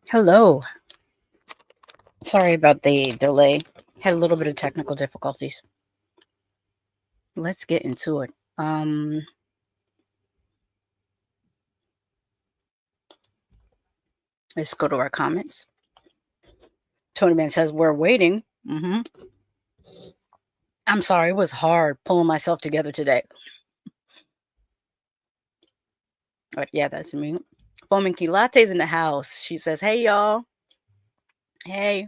Hello. Sorry about the delay. Had a little bit of technical difficulties. Let's get into it. Let's go to our comments. Tony Man says, we're waiting. I'm sorry, it was hard pulling myself together today. But yeah, that's me. Foaming Key Latte's in the house. She says, hey, y'all. Hey.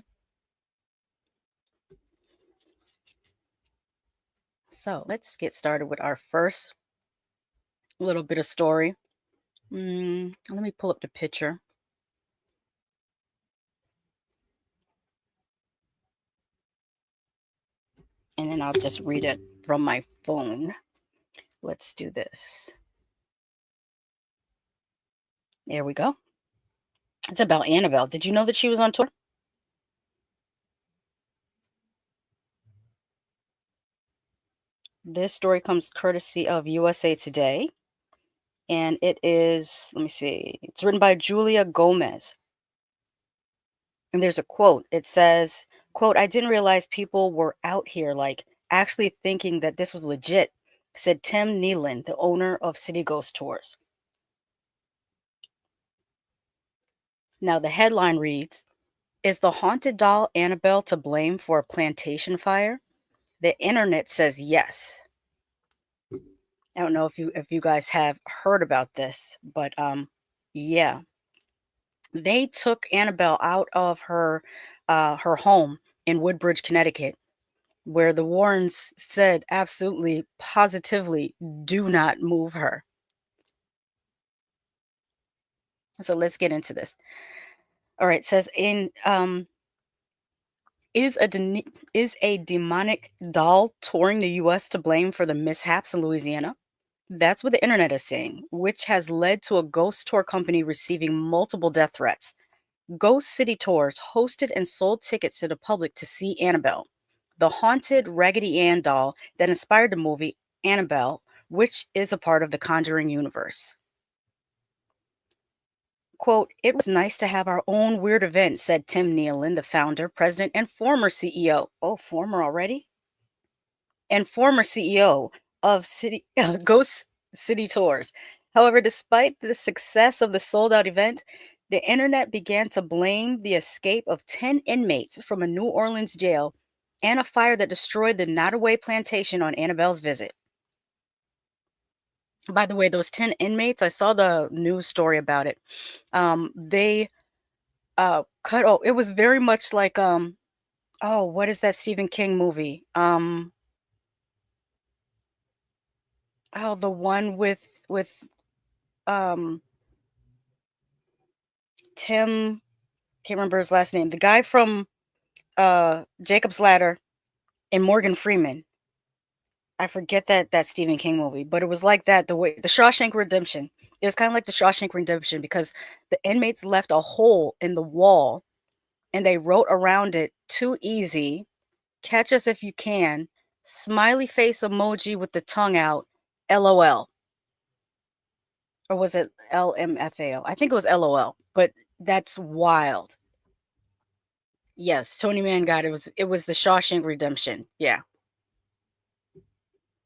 So let's get started with our first little bit of story. Let me pull up the picture. And then I'll just read it from my phone. Let's do this. There we go. It's about Annabelle. Did you know that she was on tour? This story comes courtesy of USA Today. And it is, let me see, it's written by Julia Gomez. And there's a quote. It says, quote, I didn't realize people were out here, like, actually thinking that this was legit, said Tim Nealon, the owner of City Ghost Tours. Now, the headline reads, is the haunted doll Annabelle to blame for a plantation fire? The internet says yes. I don't know if you guys have heard about this, but yeah. They took Annabelle out of her home in Woodbridge, Connecticut, where the Warrens said absolutely positively do not move her. So let's get into this. All right, it says is a demonic doll touring the US to blame for the mishaps in Louisiana? That's what the internet is saying, which has led to a ghost tour company receiving multiple death threats. Ghost City Tours hosted and sold tickets to the public to see Annabelle, the haunted Raggedy Ann doll that inspired the movie Annabelle, which is a part of the Conjuring universe. Quote, it was nice to have our own weird event, said Tim Nealon, the founder, president, and former CEO. Oh, former already? And former CEO of Ghost City Tours. However, despite the success of the sold-out event, the internet began to blame the escape of 10 inmates from a New Orleans jail and a fire that destroyed the Nottoway plantation on Annabelle's visit. By the way, those 10 inmates, I saw the news story about it. They it was very much like what is that Stephen King movie? The one with Tim, can't remember his last name. The guy from Jacob's Ladder and Morgan Freeman. I forget that Stephen King movie, but it was like that. The Shawshank Redemption. It was kind of like the Shawshank Redemption because the inmates left a hole in the wall and they wrote around it, too easy, catch us if you can, smiley face emoji with the tongue out, LOL. Or was it LMFAO? I think it was LOL, but that's wild. Yes, Tony Man got it. It was the Shawshank Redemption. Yeah.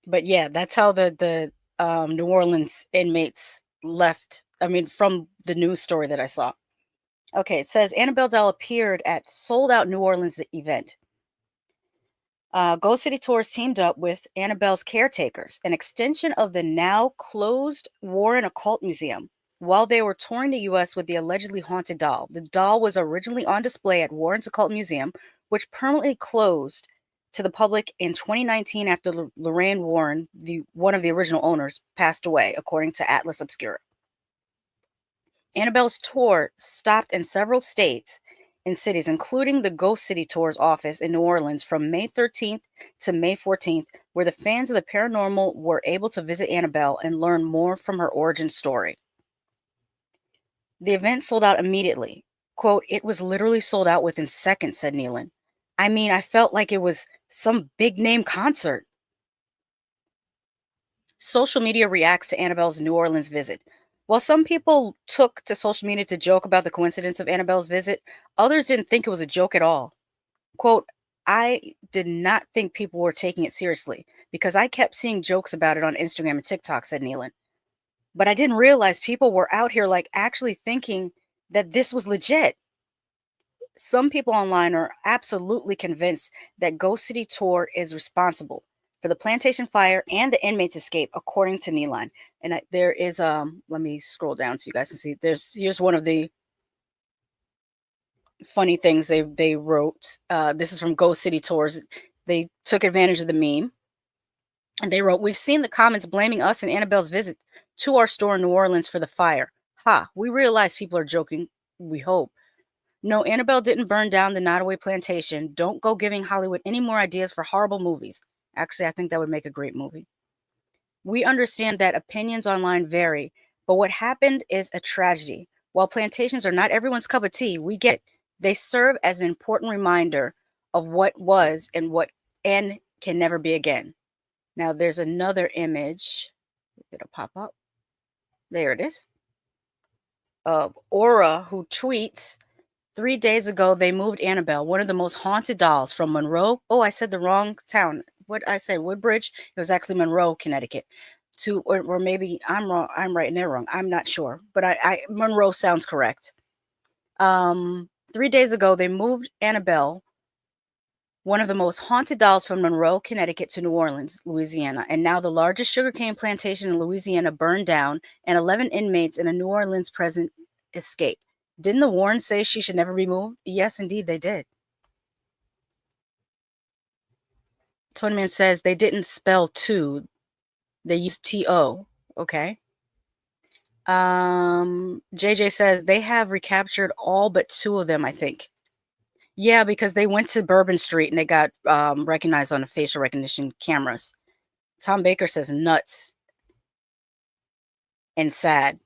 But yeah, that's how the New Orleans inmates left. I mean, from the news story that I saw. Okay, it says Annabelle doll appeared at sold out New Orleans event. Ghost City Tours teamed up with Annabelle's caretakers, an extension of the now closed Warren Occult Museum, while they were touring the U.S. with the allegedly haunted doll. The doll was originally on display at Warren's Occult Museum, which permanently closed to the public in 2019 after Lorraine Warren, one of the original owners, passed away, according to Atlas Obscura. Annabelle's tour stopped in several states and cities, including the Ghost City Tours office in New Orleans from May 13th to May 14th, where the fans of the paranormal were able to visit Annabelle and learn more from her origin story. The event sold out immediately. Quote, it was literally sold out within seconds, said Nealon. I mean, I felt like it was some big name concert. Social media reacts to Annabelle's New Orleans visit. While some people took to social media to joke about the coincidence of Annabelle's visit, others didn't think it was a joke at all. Quote, I did not think people were taking it seriously because I kept seeing jokes about it on Instagram and TikTok, said Nealon. But I didn't realize people were out here like actually thinking that this was legit. Some people online are absolutely convinced that Ghost City Tour is responsible for the Plantation fire and the inmates' escape, according to Nealon. And there is let me scroll down so you guys can see. Here's one of the funny things they wrote. This is from Ghost City Tours. They took advantage of the meme, and they wrote, "We've seen the comments blaming us and Annabelle's visit to our store in New Orleans for the fire. Ha! We realize people are joking. We hope. No, Annabelle didn't burn down the Nottoway plantation. Don't go giving Hollywood any more ideas for horrible movies. Actually, I think that would make a great movie. We understand that opinions online vary, but what happened is a tragedy. While plantations are not everyone's cup of tea, we get it. They serve as an important reminder of what was and what and can never be again." Now, there's another image. It'll pop up. There it is. Of Aura, who tweets, 3 days ago, they moved Annabelle, one of the most haunted dolls, from Monroe. Oh, I said the wrong town. What I said, Woodbridge. It was actually Monroe, Connecticut. Or maybe I'm wrong. I'm right and they're wrong. I'm not sure, but Monroe sounds correct. 3 days ago, they moved Annabelle, one of the most haunted dolls, from Monroe, Connecticut to New Orleans, Louisiana. And now the largest sugarcane plantation in Louisiana burned down, and 11 inmates in a New Orleans prison escaped. Didn't the Warrens say she should never be moved? Yes, indeed, they did. Tonyman says they didn't spell two, they used T-O. Okay. JJ says they have recaptured all but 2 of them, I think. Yeah, because they went to Bourbon Street and they got recognized on the facial recognition cameras. Tom Baker says nuts and sad.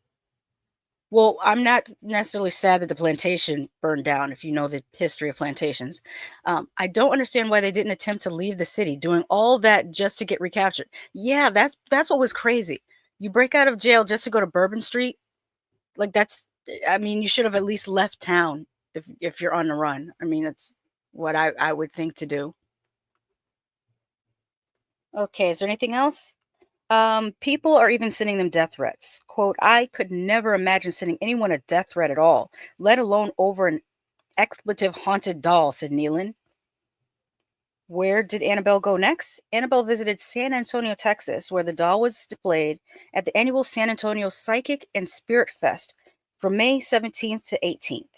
Well, I'm not necessarily sad that the plantation burned down, if you know the history of plantations. I don't understand why they didn't attempt to leave the city, doing all that just to get recaptured. Yeah, that's what was crazy. You break out of jail just to go to Bourbon Street. Like I mean, you should have at least left town if you're on the run. I mean, that's what I would think to do. Okay, is there anything else? People are even sending them death threats. Quote, I could never imagine sending anyone a death threat at all, let alone over an expletive haunted doll, said Nealon. Where did Annabelle go next? Annabelle visited San Antonio, Texas, where the doll was displayed at the annual San Antonio Psychic and Spirit Fest from May 17th to 18th.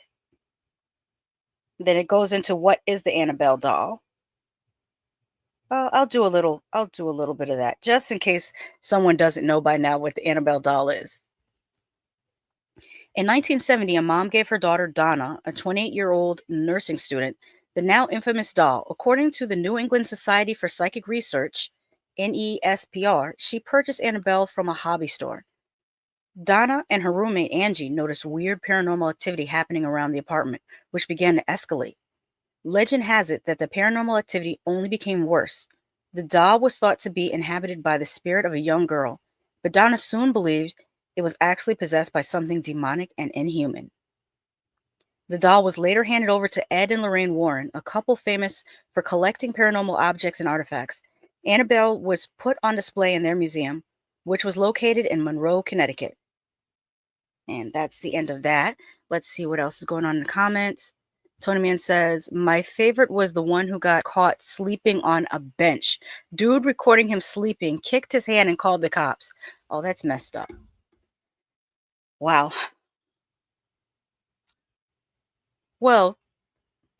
Then it goes into what is the Annabelle doll. I'll do a little bit of that, just in case someone doesn't know by now what the Annabelle doll is. In 1970, a mom gave her daughter Donna, a 28-year-old nursing student, the now infamous doll. According to the New England Society for Psychic Research, NESPR, she purchased Annabelle from a hobby store. Donna and her roommate Angie noticed weird paranormal activity happening around the apartment, which began to escalate. Legend has it that the paranormal activity only became worse. The doll was thought to be inhabited by the spirit of a young girl, but Donna soon believed it was actually possessed by something demonic and inhuman. The doll was later handed over to Ed and Lorraine Warren, a couple famous for collecting paranormal objects and artifacts. Annabelle was put on display in their museum, which was located in Monroe, Connecticut. And that's the end of that. Let's see what else is going on in the comments. Tony Man says, my favorite was the one who got caught sleeping on a bench. Dude recording him sleeping, kicked his hand and called the cops. Oh, that's messed up. Wow. Well,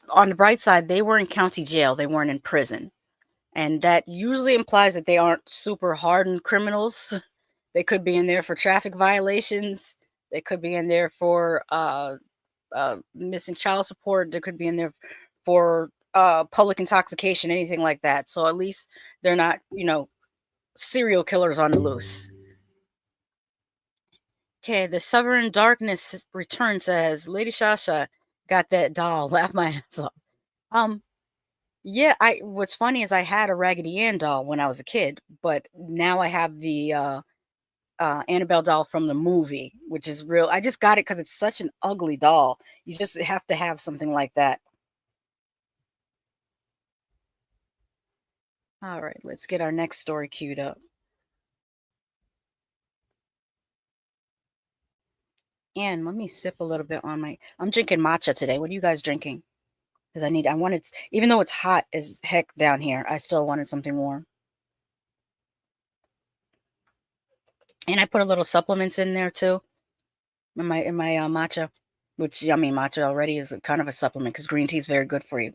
on the bright side, they were in county jail. They weren't in prison. And that usually implies that they aren't super hardened criminals. They could be in there for traffic violations. They could be in there for missing child support. They could be in there for public intoxication, anything like that. So at least they're not, serial killers on the loose. Okay, the Sovereign Darkness return says, Lady Shasha got that doll. Laugh my ass off. Yeah, what's funny is I had a Raggedy Ann doll when I was a kid, but now I have the Annabelle doll from the movie, which is real. I just got it because it's such an ugly doll. You just have to have something like that. All right, let's get our next story queued up. And let me sip a little bit on my. I'm drinking matcha today. What are you guys drinking? Because I wanted, even though it's hot as heck down here, I still wanted something warm. And I put a little supplements in there too, in my matcha, which yummy matcha already is kind of a supplement because green tea is very good for you.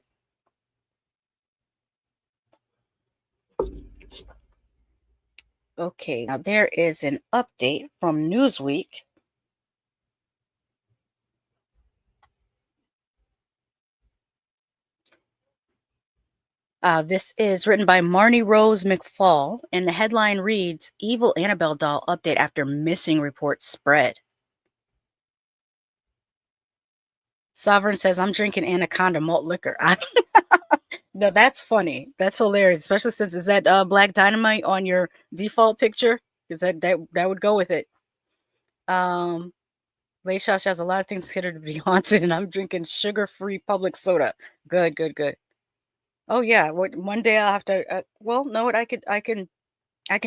Okay, now there is an update from Newsweek. This is written by Marnie Rose McFall, and the headline reads, Evil Annabelle doll update after missing report spread. Sovereign says, I'm drinking Anaconda malt liquor. No, that's funny. That's hilarious, especially since is that Black Dynamite on your default picture? Is that would go with it. Late Shosh has a lot of things considered to be haunted, and I'm drinking sugar-free public soda. Good, good, good. Oh yeah, one day I'll have to. Well, no, what I can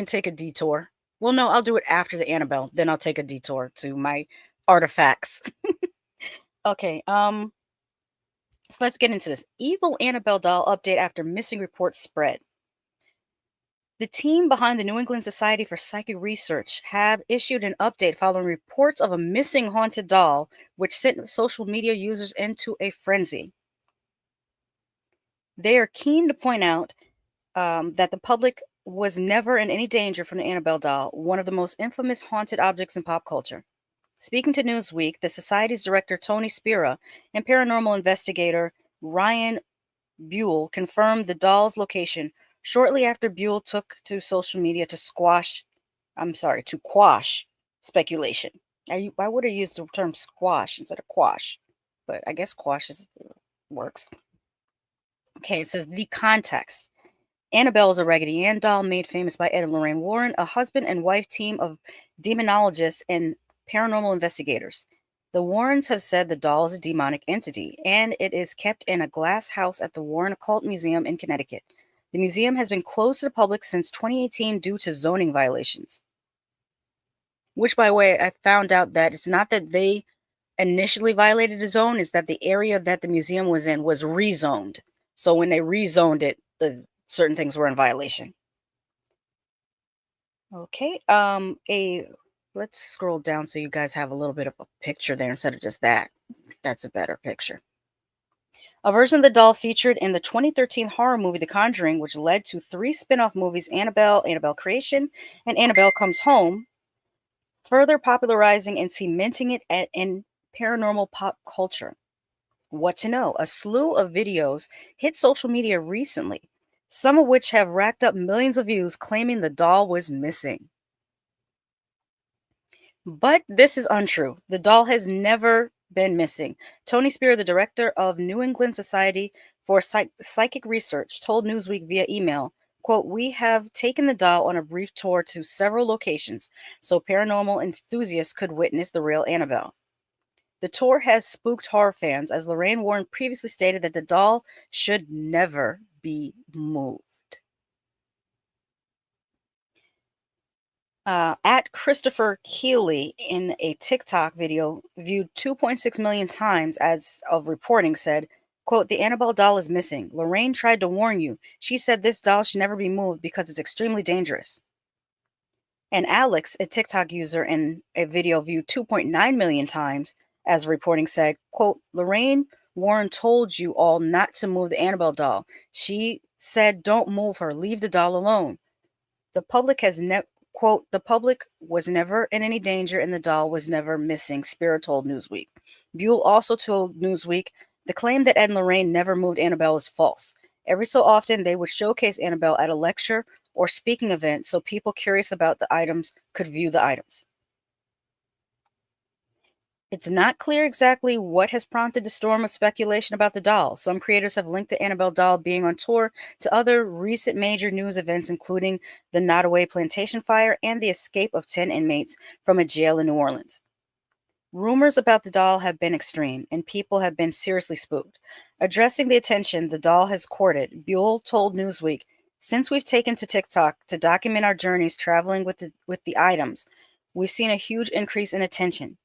take a detour. Well, no, I'll do it after the Annabelle. Then I'll take a detour to my artifacts. Okay. So let's get into this. Evil Annabelle doll update after missing reports spread. The team behind the New England Society for Psychic Research have issued an update following reports of a missing haunted doll, which sent social media users into a frenzy. They are keen to point out that the public was never in any danger from the Annabelle doll, one of the most infamous haunted objects in pop culture. Speaking to Newsweek, the Society's director Tony Spira and paranormal investigator Ryan Buell confirmed the doll's location shortly after Buell took to social media to quash speculation. I would have used the term squash instead of quash, but I guess quash works. Okay, it says the context. Annabelle is a Raggedy Ann doll made famous by Ed and Lorraine Warren, a husband and wife team of demonologists and paranormal investigators. The Warrens have said the doll is a demonic entity, and it is kept in a glass house at the Warren Occult Museum in Connecticut. The museum has been closed to the public since 2018 due to zoning violations. Which, by the way, I found out that it's not that they initially violated the zone, it's that the area that the museum was in was rezoned. So when they rezoned it, certain things were in violation. Okay, let's scroll down so you guys have a little bit of a picture there instead of just that. That's a better picture. A version of the doll featured in the 2013 horror movie The Conjuring, which led to 3 spin-off movies, Annabelle, Annabelle Creation, and Annabelle Comes Home, further popularizing and cementing it in paranormal pop culture. What to know? A slew of videos hit social media recently, some of which have racked up millions of views claiming the doll was missing. But this is untrue. The doll has never been missing. Tony Spear, the director of New England Society for Psychic Research, told Newsweek via email, quote, we have taken the doll on a brief tour to several locations so paranormal enthusiasts could witness the real Annabelle. The tour has spooked horror fans, as Lorraine Warren previously stated that the doll should never be moved. At Christopher Keeley in a TikTok video viewed 2.6 million times as of reporting said, quote, the Annabelle doll is missing. Lorraine tried to warn you. She said this doll should never be moved because it's extremely dangerous. And Alex, a TikTok user in a video viewed 2.9 million times as reporting said, quote, Lorraine Warren told you all not to move the Annabelle doll. She said don't move her. Leave the doll alone. The public has quote, the public was never in any danger and the doll was never missing, Spira told Newsweek. Buell also told Newsweek the claim that Ed and Lorraine never moved Annabelle is false. Every so often, they would showcase Annabelle at a lecture or speaking event so people curious about the items could view the items. It's not clear exactly what has prompted the storm of speculation about the doll. Some creators have linked the Annabelle doll being on tour to other recent major news events, including the Nottoway Plantation fire and the escape of 10 inmates from a jail in New Orleans. Rumors about the doll have been extreme, and people have been seriously spooked. Addressing the attention the doll has courted, Buell told Newsweek, "Since we've taken to TikTok to document our journeys traveling with the items, we've seen a huge increase in attention.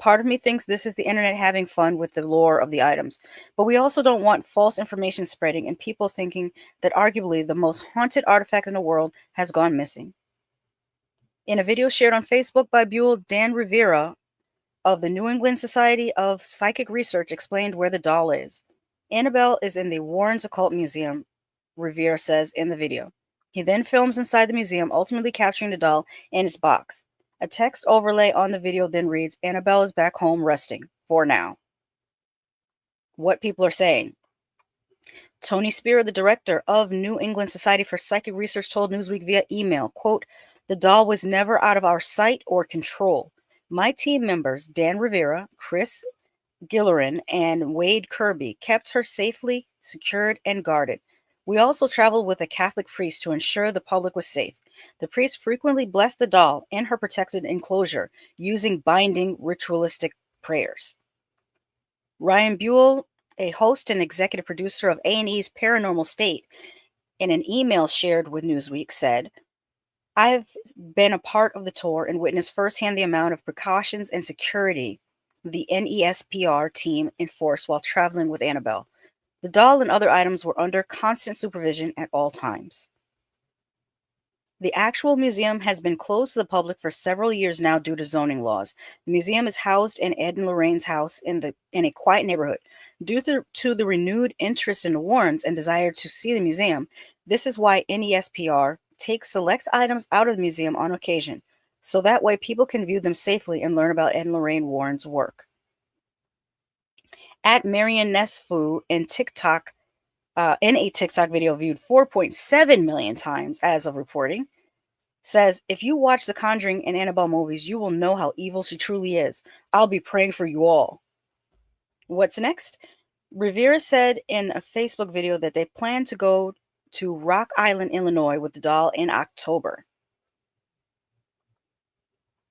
Part of me thinks this is the internet having fun with the lore of the items, but we also don't want false information spreading and people thinking that arguably the most haunted artifact in the world has gone missing." In a video shared on Facebook by Buell, Dan Rivera of the New England Society of Psychic Research explained where the doll is. "Annabelle is in the Warren's Occult Museum," Rivera says in the video. He then films inside the museum, ultimately capturing the doll in its box. A text overlay on the video then reads, "Annabelle is back home resting, for now." What people are saying. Tony Spear, the director of New England Society for Psychic Research, told Newsweek via email, quote, "The doll was never out of our sight or control. My team members, Dan Rivera, Chris Gillerin, and Wade Kirby, kept her safely secured and guarded. We also traveled with a Catholic priest to ensure the public was safe. The priest frequently blessed the doll in her protected enclosure using binding ritualistic prayers." Ryan Buell, a host and executive producer of A&E's Paranormal State, in an email shared with Newsweek said, "I've been a part of the tour and witnessed firsthand the amount of precautions and security the NESPR team enforced while traveling with Annabelle. The doll and other items were under constant supervision at all times." The actual museum has been closed to the public for several years now due to zoning laws. The museum is housed in Ed and Lorraine's house in a quiet neighborhood. Due to the renewed interest in the Warrens and desire to see the museum, this is why NESPR takes select items out of the museum on occasion, so that way people can view them safely and learn about Ed and Lorraine Warren's work. At Marianne Nesfu in a TikTok video viewed 4.7 million times as of reporting, says, "If you watch the Conjuring and Annabelle movies, you will know how evil she truly is. I'll be praying for you all." What's next? Rivera said in a Facebook video that they plan to go to Rock Island, Illinois with the doll in October.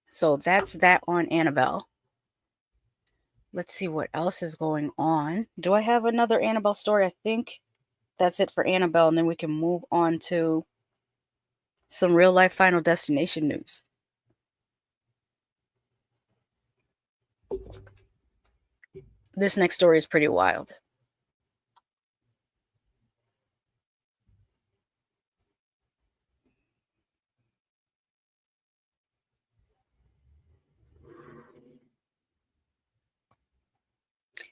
So that's that on Annabelle. Let's see what else is going on. Do I have another Annabelle story? I think that's it for Annabelle, and then we can move on to some real life Final Destination news. This next story is pretty wild.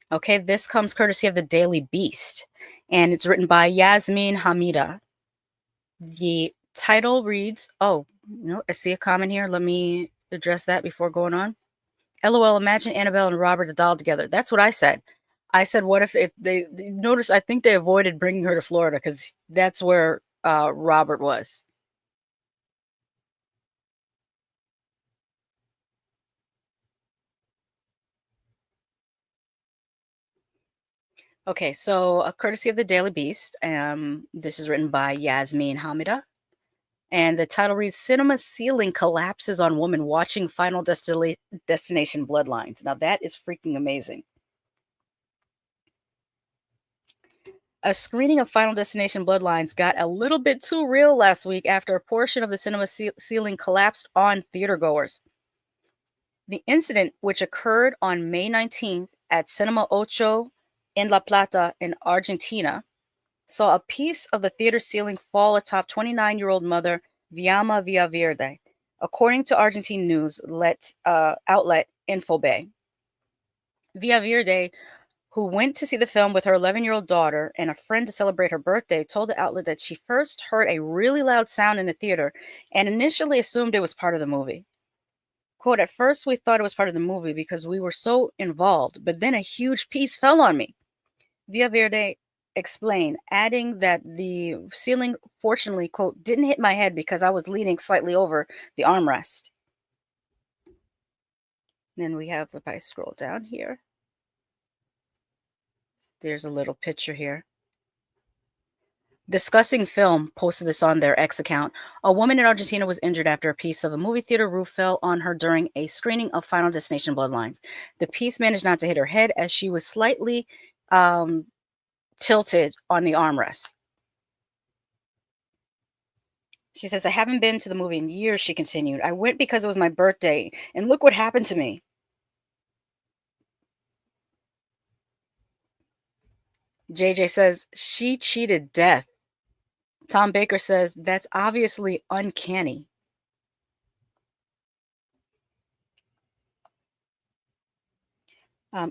Okay, this comes courtesy of the Daily Beast, and it's written by Yasmin Hamida. The title reads, oh, no, I see a comment here. Let me address that before going on. LOL, imagine Annabelle and Robert the doll together. That's what I said. I said, what if they notice? I think they avoided bringing her to Florida because that's where Robert was. Okay, so courtesy of the Daily Beast, this is written by Yasmin Hamida, and the title reads, "Cinema Ceiling Collapses on Woman Watching Final Destination Bloodlines." Now that is freaking amazing. A screening of Final Destination Bloodlines got a little bit too real last week after a portion of the cinema ceiling collapsed on theatergoers. The incident, which occurred on May 19th at Cinema Ocho in La Plata in Argentina, saw a piece of the theater ceiling fall atop 29-year-old mother VIEJA Villaverde, according to Argentine news outlet Infobae. Villaverde, who went to see the film with her 11-year-old daughter and a friend to celebrate her birthday, told the outlet that she first heard a really loud sound in the theater and initially assumed it was part of the movie. Quote, "At first we thought it was part of the movie because we were so involved, but then a huge piece fell on me," Villaverde explained, adding that the ceiling fortunately, quote, "didn't hit my head because I was leaning slightly over the armrest." Then we have, if I scroll down here, there's a little picture here. Discussing Film posted this on their X account. A woman in Argentina was injured after a piece of a movie theater roof fell on her during a screening of Final Destination Bloodlines. The piece managed not to hit her head as she was slightly tilted on the armrest. She says, I haven't been to the movie in years, she continued. I went because it was my birthday, and look what happened to me. JJ says, she cheated death. Tom Baker says, that's obviously uncanny.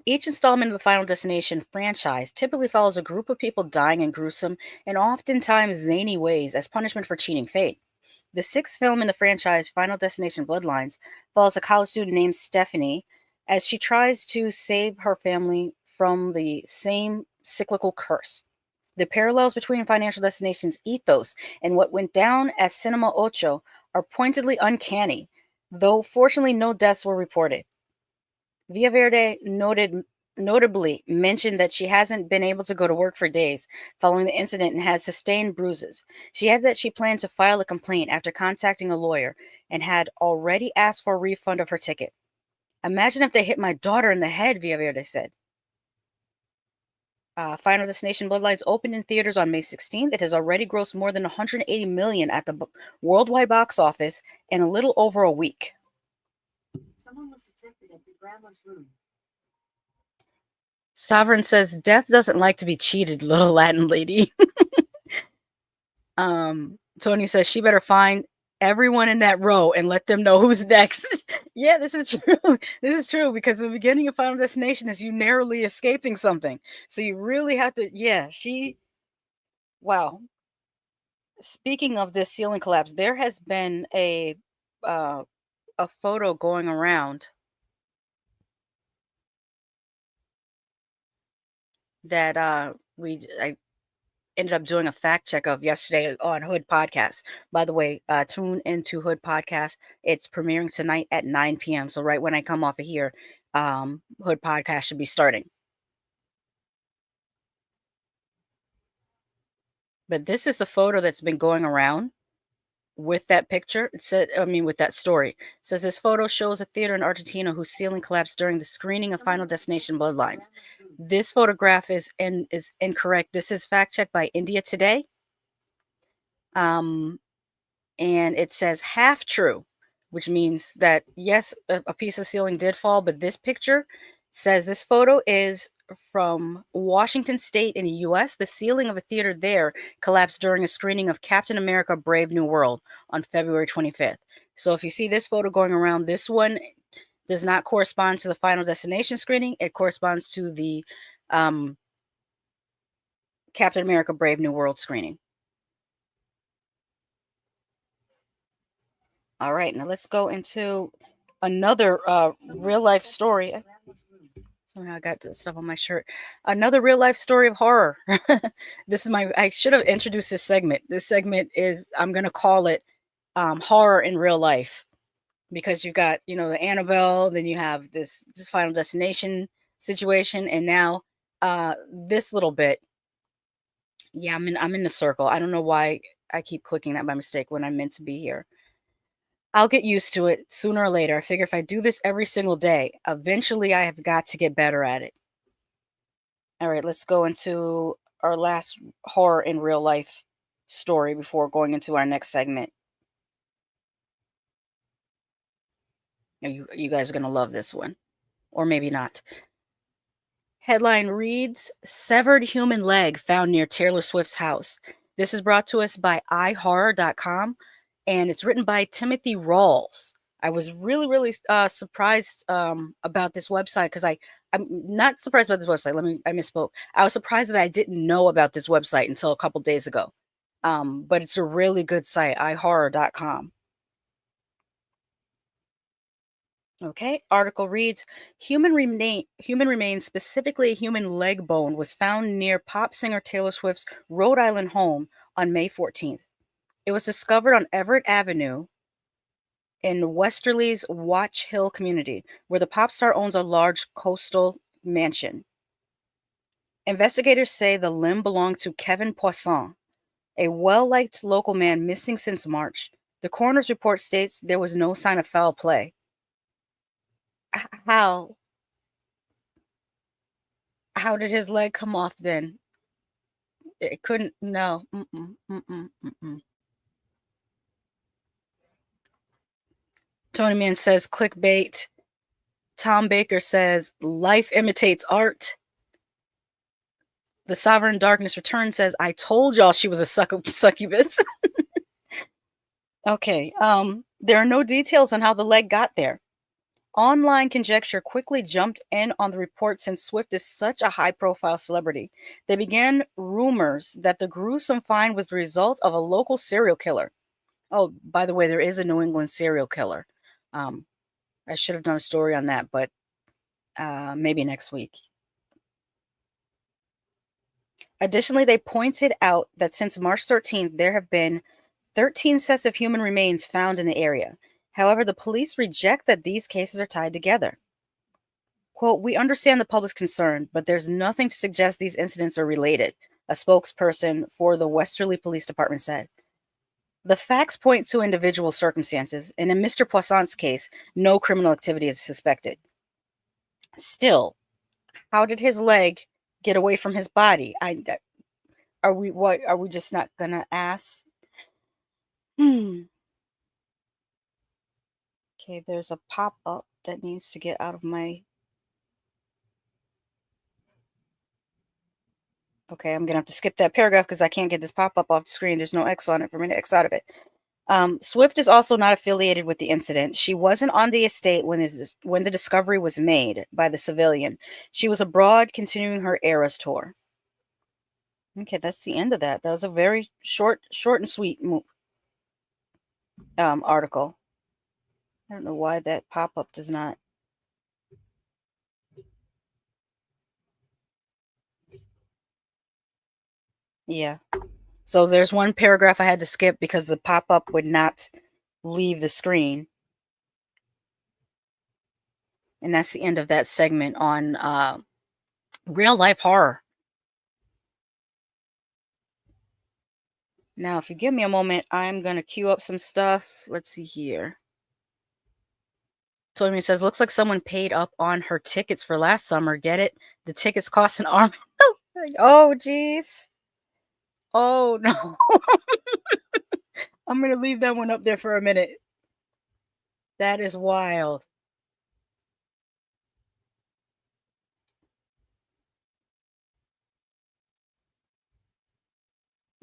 Each installment of the Final Destination franchise typically follows a group of people dying in gruesome and oftentimes zany ways as punishment for cheating fate. The sixth film in the franchise, Final Destination Bloodlines, follows a college student named Stephanie as she tries to save her family from the same cyclical curse. The parallels between Financial Destination's ethos and what went down at Cinema Ocho are pointedly uncanny, though fortunately no deaths were reported. VIEJA notably mentioned that she hasn't been able to go to work for days following the incident and has sustained bruises. She added that she planned to file a complaint after contacting a lawyer and had already asked for a refund of her ticket. Imagine if they hit my daughter in the head, VIEJA said. Final Destination Bloodlines opened in theaters on May 16th. It has already grossed more than $180 million at the worldwide box office in a little over a week. Someone was detected at your grandma's room. Sovereign says, death doesn't like to be cheated, little Latin lady. Tony says, she better find everyone in that row and let them know who's next. Yeah, this is true. This is true because the beginning of Final Destination is you narrowly escaping something. So you really have to, wow. Speaking of this ceiling collapse, there has been a photo going around that I ended up doing a fact check of yesterday on Hood Podcast. By the way, tune into Hood Podcast. It's premiering tonight at 9 p.m. So right when I come off of here, Hood Podcast should be starting. But this is the photo that's been going around with that picture. It said, with that story. It says this photo shows a theater in Argentina whose ceiling collapsed during the screening of Final Destination Bloodlines. This photograph is incorrect. This is fact checked by India Today. And it says half true, which means that yes, a piece of ceiling did fall, but this picture says this photo is from Washington State in the U.S. The ceiling of a theater there collapsed during a screening of Captain America: Brave New World on February 25th. So if you see this photo going around, this one does not correspond to the Final Destination screening. It corresponds to the Captain America: Brave New World screening. All right, now let's go into another real life story. Somehow I got stuff on my shirt. Another real life story of horror. This is I should have introduced this segment. This segment is, I'm going to call it horror in real life, because you've got, the Annabelle, then you have this Final Destination situation, and now this little bit. Yeah, I'm in the circle. I don't know why I keep clicking that by mistake when I'm meant to be here. I'll get used to it sooner or later. I figure if I do this every single day, eventually I have got to get better at it. All right, let's go into our last horror in real life story before going into our next segment. You guys are going to love this one, or maybe not. Headline reads, Severed Human Leg Found Near Taylor Swift's House. This is brought to us by iHorror.com, and it's written by Timothy Rawls. I was really, really surprised about this website, because I'm not surprised about this website. I misspoke. I was surprised that I didn't know about this website until a couple days ago. But it's a really good site, iHorror.com. Okay, article reads, human remains, specifically a human leg bone, was found near pop singer Taylor Swift's Rhode Island home on May 14th. It was discovered on Everett Avenue in Westerly's Watch Hill community, where the pop star owns a large coastal mansion. Investigators say the limb belonged to Kevin Poisson, a well-liked local man missing since March. The coroner's report states there was no sign of foul play. How? How did his leg come off then? It couldn't. No. Tony Man says clickbait. Tom Baker says life imitates art. The Sovereign Darkness Return says, I told y'all she was a succubus. Okay. There are no details on how the leg got there. Online conjecture quickly jumped in on the report since Swift is such a high-profile celebrity. They began rumors that the gruesome find was the result of a local serial killer. Oh, by the way, there is a New England serial killer. I should have done a story on that, but maybe next week. Additionally, they pointed out that since March 13th, there have been 13 sets of human remains found in the area. However, the police reject that these cases are tied together. Quote, we understand the public's concern, but there's nothing to suggest these incidents are related, a spokesperson for the Westerly Police Department said. The facts point to individual circumstances, and in Mr. Poisson's case, no criminal activity is suspected. Still, how did his leg get away from his body? Are we just not gonna ask? Okay, there's a pop-up that needs to get out of my... Okay, I'm gonna have to skip that paragraph because I can't get this pop-up off the screen. There's no X on it for me to X out of it. Swift is also not affiliated with the incident. She wasn't on the estate when the discovery was made by the civilian. She was abroad continuing her Eras tour. Okay, that's the end of that. That was a very short and sweet article. I don't know why that pop-up does not... Yeah. So there's one paragraph I had to skip because the pop-up would not leave the screen. And that's the end of that segment on real life horror. Now, if you give me a moment, I'm going to queue up some stuff. Let's see here. Tony says, looks like someone paid up on her tickets for last summer. Get it? The tickets cost an arm. Oh, jeez. Oh, no. I'm going to leave that one up there for a minute. That is wild.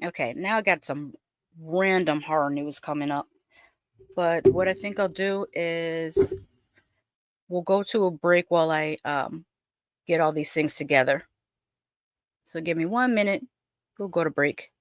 Okay, now I got some random horror news coming up. But what I think I'll do is we'll go to a break while I get all these things together. So give me 1 minute. We'll go to break.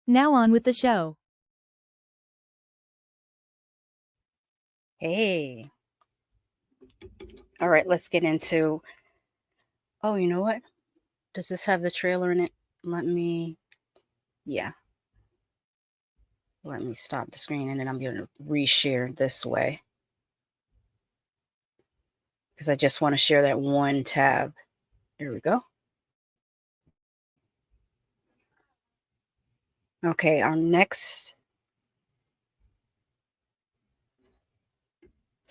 Now on with the show. Hey. All right, let's get into... Oh, you know what? Does this have the trailer in it? Yeah. Let me stop the screen and then I'm going to reshare this way. Because I just want to share that one tab. There we go. Okay, our next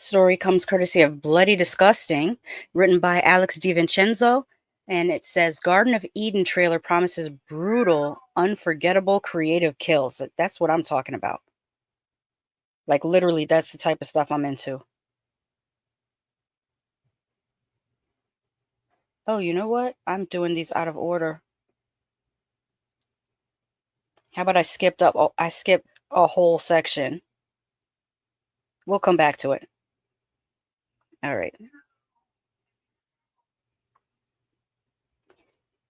Story comes courtesy of Bloody Disgusting, written by Alex DiVincenzo. And it says Garden of Eden trailer promises brutal, unforgettable, creative kills. That's what I'm talking about. Like, literally, that's the type of stuff I'm into. Oh, you know what? I'm doing these out of order. How about I skipped a whole section. We'll come back to it. All right.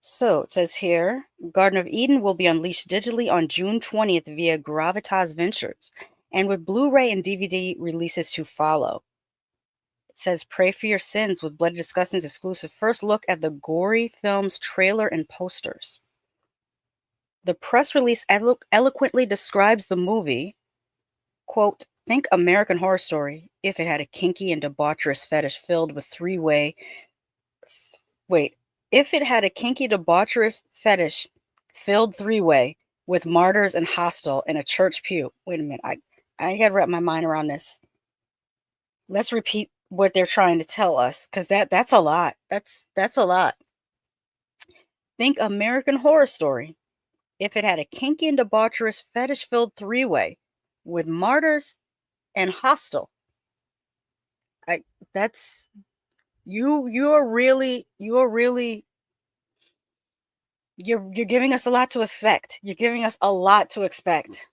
So it says here, Garden of Eden will be unleashed digitally on June 20th via Gravitas Ventures, and with Blu-ray and DVD releases to follow. It says, pray for your sins with Bloody Disgusting's exclusive first look at the Gory film's trailer and posters. The press release eloquently describes the movie, quote, think American Horror Story if it had a kinky and debaucherous fetish filled with wait, if it had a kinky debaucherous fetish filled three-way with martyrs and hostel in a church pew. Wait a minute, I gotta wrap my mind around this. Let's repeat what they're trying to tell us, because that's a lot. That's a lot. Think American Horror Story if it had a kinky and debaucherous fetish filled three-way with martyrs and hostel. I that's you're really you're giving us a lot to expect. You're giving us a lot to expect.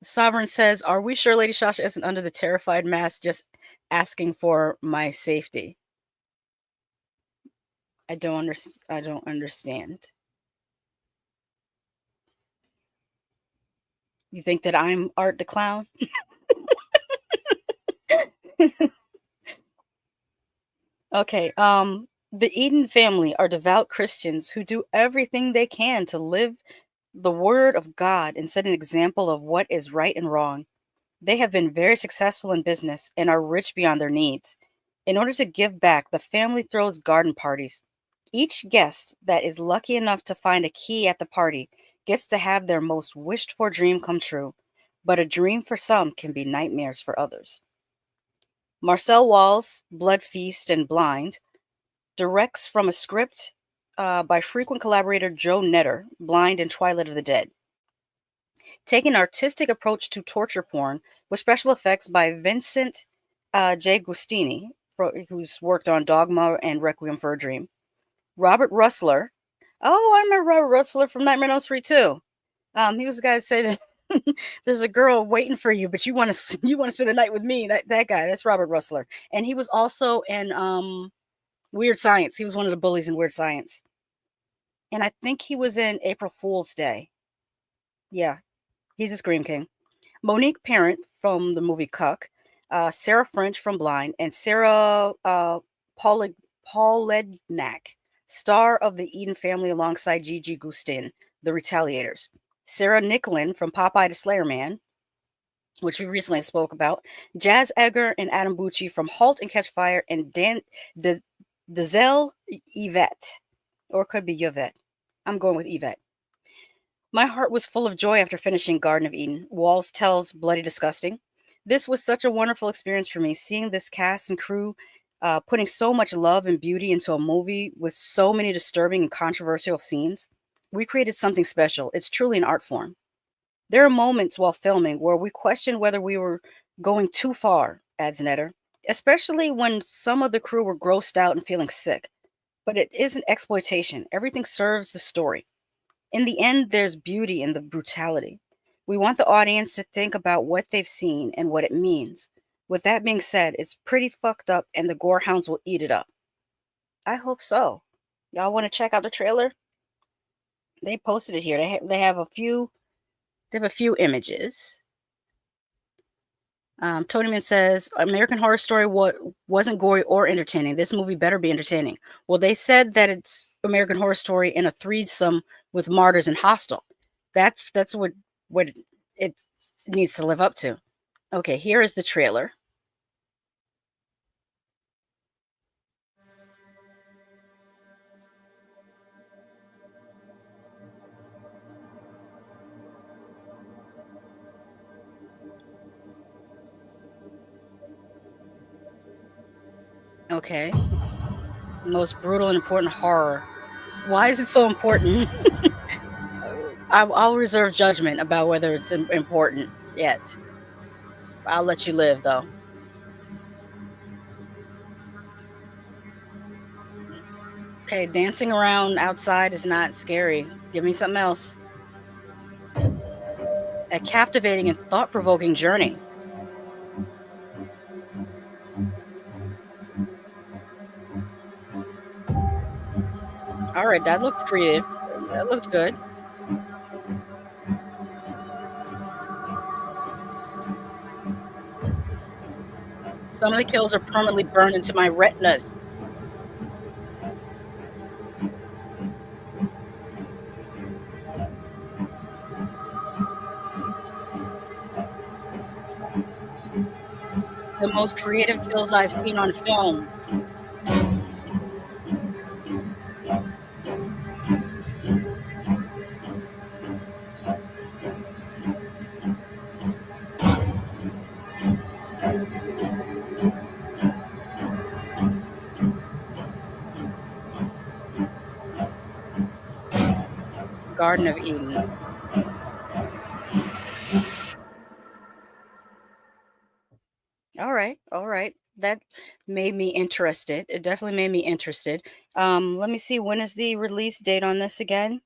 Sovereign says, "Are we sure Lady Shasha isn't under the terrified mask just asking for my safety?" I don't understand. You think that I'm Art the Clown? Okay, the Eden family are devout Christians who do everything they can to live the word of God and set an example of what is right and wrong. They have been very successful in business and are rich beyond their needs. In order to give back, the family throws garden parties. Each guest that is lucky enough to find a key at the party gets to have their most wished for dream come true. But a dream for some can be nightmares for others. Marcel Wall's Blood Feast and Blind directs from a script by frequent collaborator Joe Netter, Blind and Twilight of the Dead. Taking an artistic approach to torture porn with special effects by Vincent J. Gustini, who's worked on Dogma and Requiem for a Dream. Robert Russler. Oh, I remember Robert Russler from Nightmare on Elm Street too. He was the guy that said, "There's a girl waiting for you, but you want to spend the night with me." That guy. That's Robert Russler, and he was also in Weird Science. He was one of the bullies in Weird Science, and I think he was in April Fool's Day. Yeah, he's a Scream King. Monique Parent from the movie Cuck, Sarah French from Blind, and Sarah Paulednak, star of the Eden family alongside Gigi Gustin, The Retaliators. Sarah Nicklin from Popeye the Slayer Man, which we recently spoke about. Jazz Egger and Adam Bucci from Halt and Catch Fire, and Dazelle Yvette, or it could be Yvette. I'm going with Yvette. My heart was full of joy after finishing Garden of Eden. Walls tells Bloody Disgusting. This was such a wonderful experience for me, seeing this cast and crew putting so much love and beauty into a movie with so many disturbing and controversial scenes. We created something special. It's truly an art form. There are moments while filming where we question whether we were going too far, adds Netter, especially when some of the crew were grossed out and feeling sick. But it isn't exploitation. Everything serves the story. In the end, there's beauty in the brutality. We want the audience to think about what they've seen and what it means. With that being said, it's pretty fucked up and the gorehounds will eat it up. I hope so. Y'all want to check out the trailer? They posted it here. They have a few images. Tonyman says American Horror Story wasn't gory or entertaining. This movie better be entertaining. Well, they said that it's American Horror Story in a threesome with martyrs and hostel. That's what it needs to live up to. Okay, here is the trailer. Okay. Most brutal and important horror. Why is it so important? I'll reserve judgment about whether it's important yet. I'll let you live, though. Okay, dancing around outside is not scary. Give me something else. A captivating and thought-provoking journey. All right, that looks creative. That looked good. Some of the kills are permanently burned into my retinas. The most creative kills I've seen on film. Garden of Eden. All right, all right. That made me interested. It definitely made me interested. Let me see. When is the release date on this again?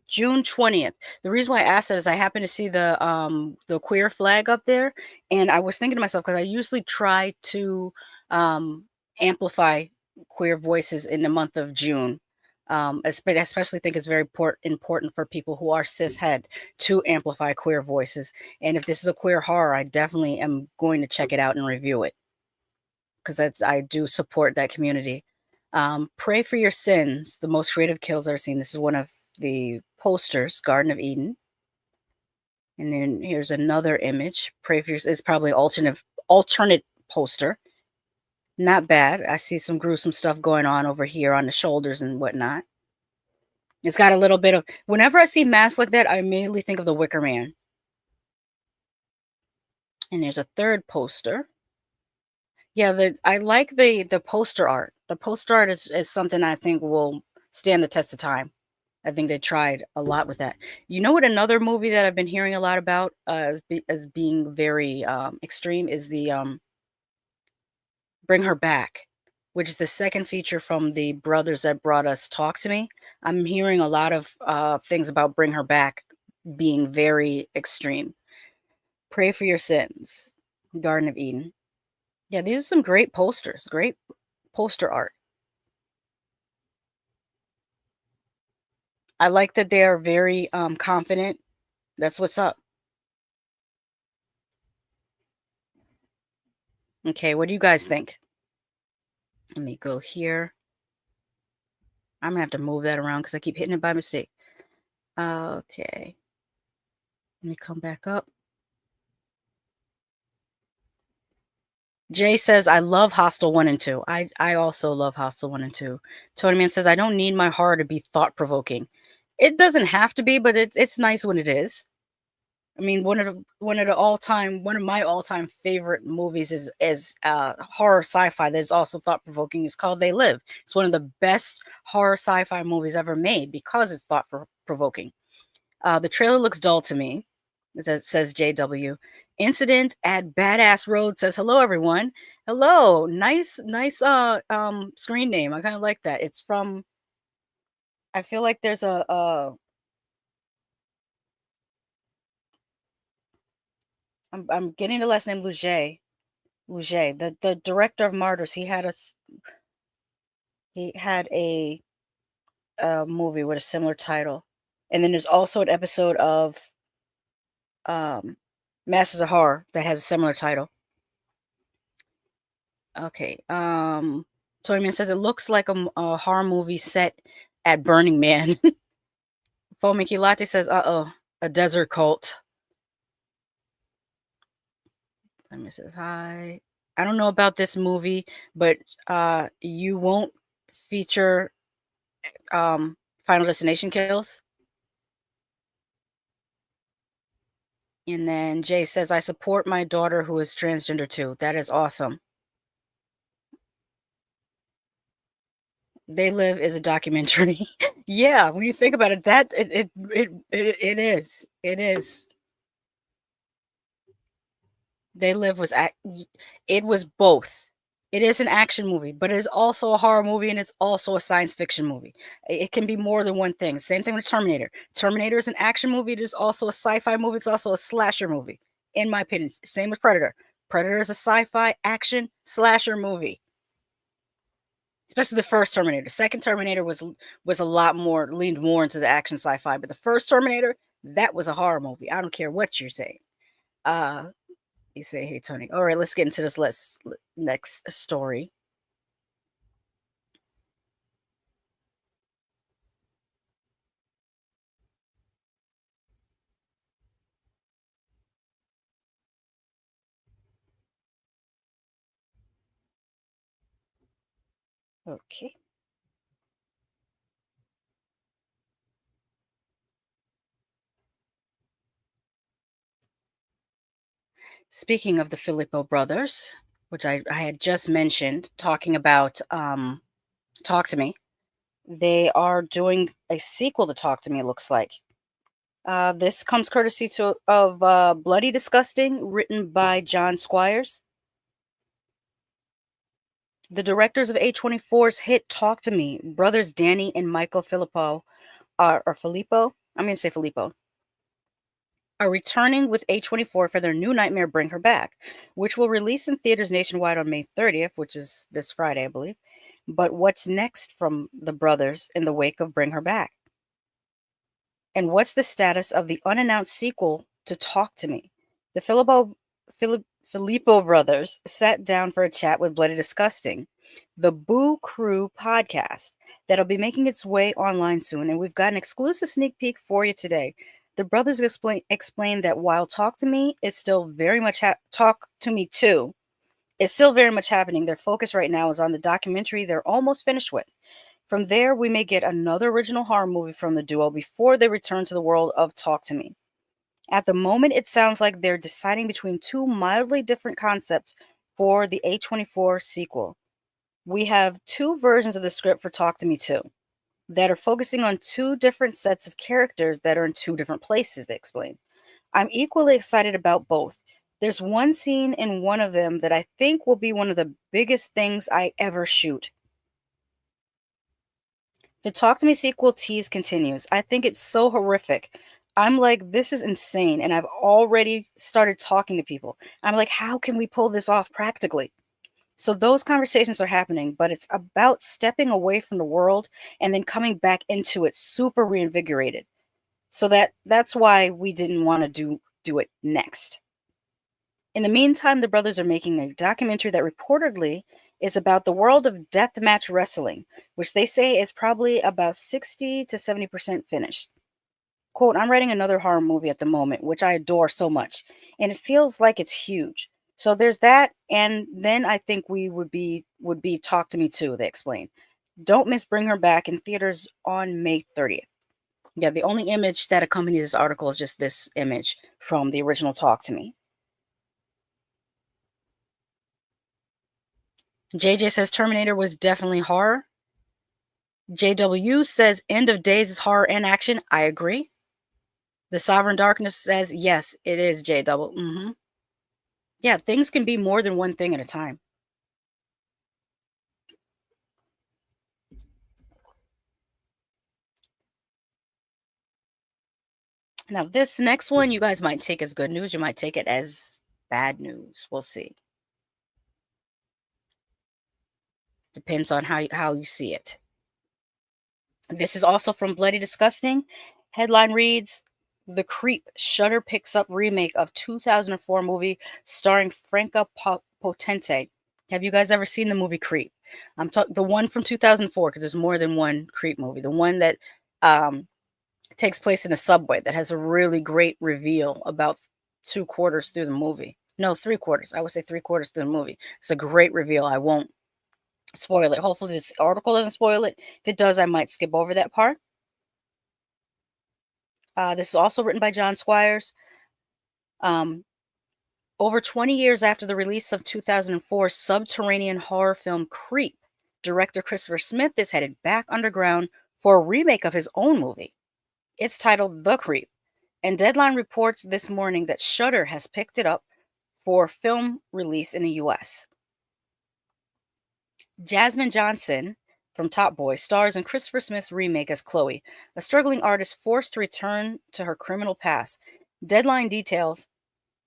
June 20th. The reason why I asked that is I happened to see the queer flag up there, and I was thinking to myself because I usually try to um amplify queer voices in the month of June. I especially think it's very important for people who are cishet to amplify queer voices. And if this is a queer horror, I definitely am going to check it out and review it because I do support that community. Pray for Your Sins, the most creative kills I've ever seen. This is one of the posters, Garden of Eden. And then here's another image. Pray for Your Sins. It's probably alternate poster. Not bad. I see some gruesome stuff going on over here on the shoulders and whatnot. It's got a little bit of, whenever I see masks like that, I immediately think of the Wicker Man. And there's a third poster. Yeah, I like the poster art. The poster art is something I think will stand the test of time. I think they tried a lot with that. You know what? Another movie that I've been hearing a lot about as being very extreme is the Bring Her Back, which is the second feature from the brothers that brought us Talk to Me. I'm hearing a lot of things about Bring Her Back being very extreme. Pray for Your Sins, Garden of Eden. Yeah, these are some great posters, great poster art. I like that they are very confident. That's what's up. Okay, what do you guys think? Let me go here. I'm gonna have to move that around because I keep hitting it by mistake. Okay. Let me come back up. Jay says, I love Hostel 1 and 2. I also love Hostel 1 and 2. Tony Man says, I don't need my horror to be thought-provoking. It doesn't have to be, but it's nice when it is. I mean, one of my all-time favorite movies is horror sci-fi that is also thought-provoking. It's called They Live. It's one of the best horror sci-fi movies ever made because it's thought-provoking. The trailer looks dull to me, says JW. Incident at Badass Road says, hello, everyone. Hello. Nice screen name. I kind of like that. It's from, I feel like there's I'm getting the last name Luget. The director of Martyrs, he had a movie with a similar title. And then there's also an episode of Masters of Horror that has a similar title. Okay. Tony Man says it looks like a horror movie set at Burning Man. Fomiki Latte says, uh-oh, a desert cult. Let me says hi. I don't know about this movie, but you won't feature Final Destination kills. And then Jay says, I support my daughter who is transgender too. That is awesome. They Live is a documentary. Yeah, when you think about it, that it is. It is. They Live was it was both. It is an action movie, but it is also a horror movie and it's also a science fiction movie. It can be more than one thing. Same thing with Terminator. Terminator is an action movie. It is also a sci-fi movie. It's also a slasher movie, in my opinion. Same with Predator. Predator is a sci-fi action slasher movie. Especially the first Terminator. The second Terminator was a lot more leaned more into the action sci-fi, but the first Terminator, that was a horror movie. I don't care what you're saying. You say, hey Tony. All right, let's get into this next story. Okay. Speaking of the Philippou brothers, which I had just mentioned, talking about Talk to Me, they are doing a sequel to Talk to Me, it looks like. This comes courtesy of Bloody Disgusting, written by John Squires. The directors of A24's hit Talk to Me, brothers Danny and Michael Philippou, Philippou? I'm going to say Philippou, are returning with A24 for their new nightmare Bring Her Back, which will release in theaters nationwide on May 30th, which is this Friday, I believe. But what's next from the brothers in the wake of Bring Her Back? And what's the status of the unannounced sequel to Talk to Me? The Philippou brothers sat down for a chat with Bloody Disgusting, the Boo Crew podcast that'll be making its way online soon, and we've got an exclusive sneak peek for you today. The brothers explain that while Talk to Me is still very much Talk to Me 2 is still very much happening, their focus right now is on the documentary they're almost finished with. From there, we may get another original horror movie from the duo before they return to the world of Talk to Me. At the moment, it sounds like they're deciding between two mildly different concepts for the A24 sequel. We have two versions of the script for Talk to Me 2 that are focusing on two different sets of characters that are in two different places, they explain. I'm equally excited about both. There's one scene in one of them that I think will be one of the biggest things I ever shoot. The Talk to Me sequel tease continues. I think it's so horrific. I'm like, this is insane. And I've already started talking to people. I'm like, how can we pull this off practically? So those conversations are happening, but it's about stepping away from the world and then coming back into it super reinvigorated. So that's why we didn't want to do it next. In the meantime, the brothers are making a documentary that reportedly is about the world of deathmatch wrestling, which they say is probably about 60 to 70% finished. Quote, I'm writing another horror movie at the moment, which I adore so much, and it feels like it's huge. So there's that, and then I think we would be Talk to Me Too, they explain. Don't miss Bring Her Back in theaters on May 30th. Yeah, the only image that accompanies this article is just this image from the original Talk to Me. JJ says Terminator was definitely horror. JW says End of Days is horror and action. I agree. The Sovereign Darkness says yes, it is JW. Yeah, things can be more than one thing at a time. Now, this next one you guys might take as good news. You might take it as bad news. We'll see. Depends on how you see it. This is also from Bloody Disgusting. Headline reads, The Creep, Shudder picks up remake of 2004 movie starring Franca Potente. Have you guys ever seen the movie Creep? I'm talking the one from 2004 because there's more than one Creep movie. The one that takes place in a subway that has a really great reveal about 2/4 through the movie. No, 3/4. I would say 3/4 through the movie. It's a great reveal. I won't spoil it. Hopefully this article doesn't spoil it. If it does, I might skip over that part. This is also written by John Squires. Over 20 years after the release of 2004 subterranean horror film Creep, director Christopher Smith is headed back underground for a remake of his own movie. It's titled The Creep, and Deadline reports this morning that Shudder has picked it up for film release in the US. Jasmine Johnson from Top Boy stars in Christopher Smith's remake as Chloe, a struggling artist forced to return to her criminal past. Deadline details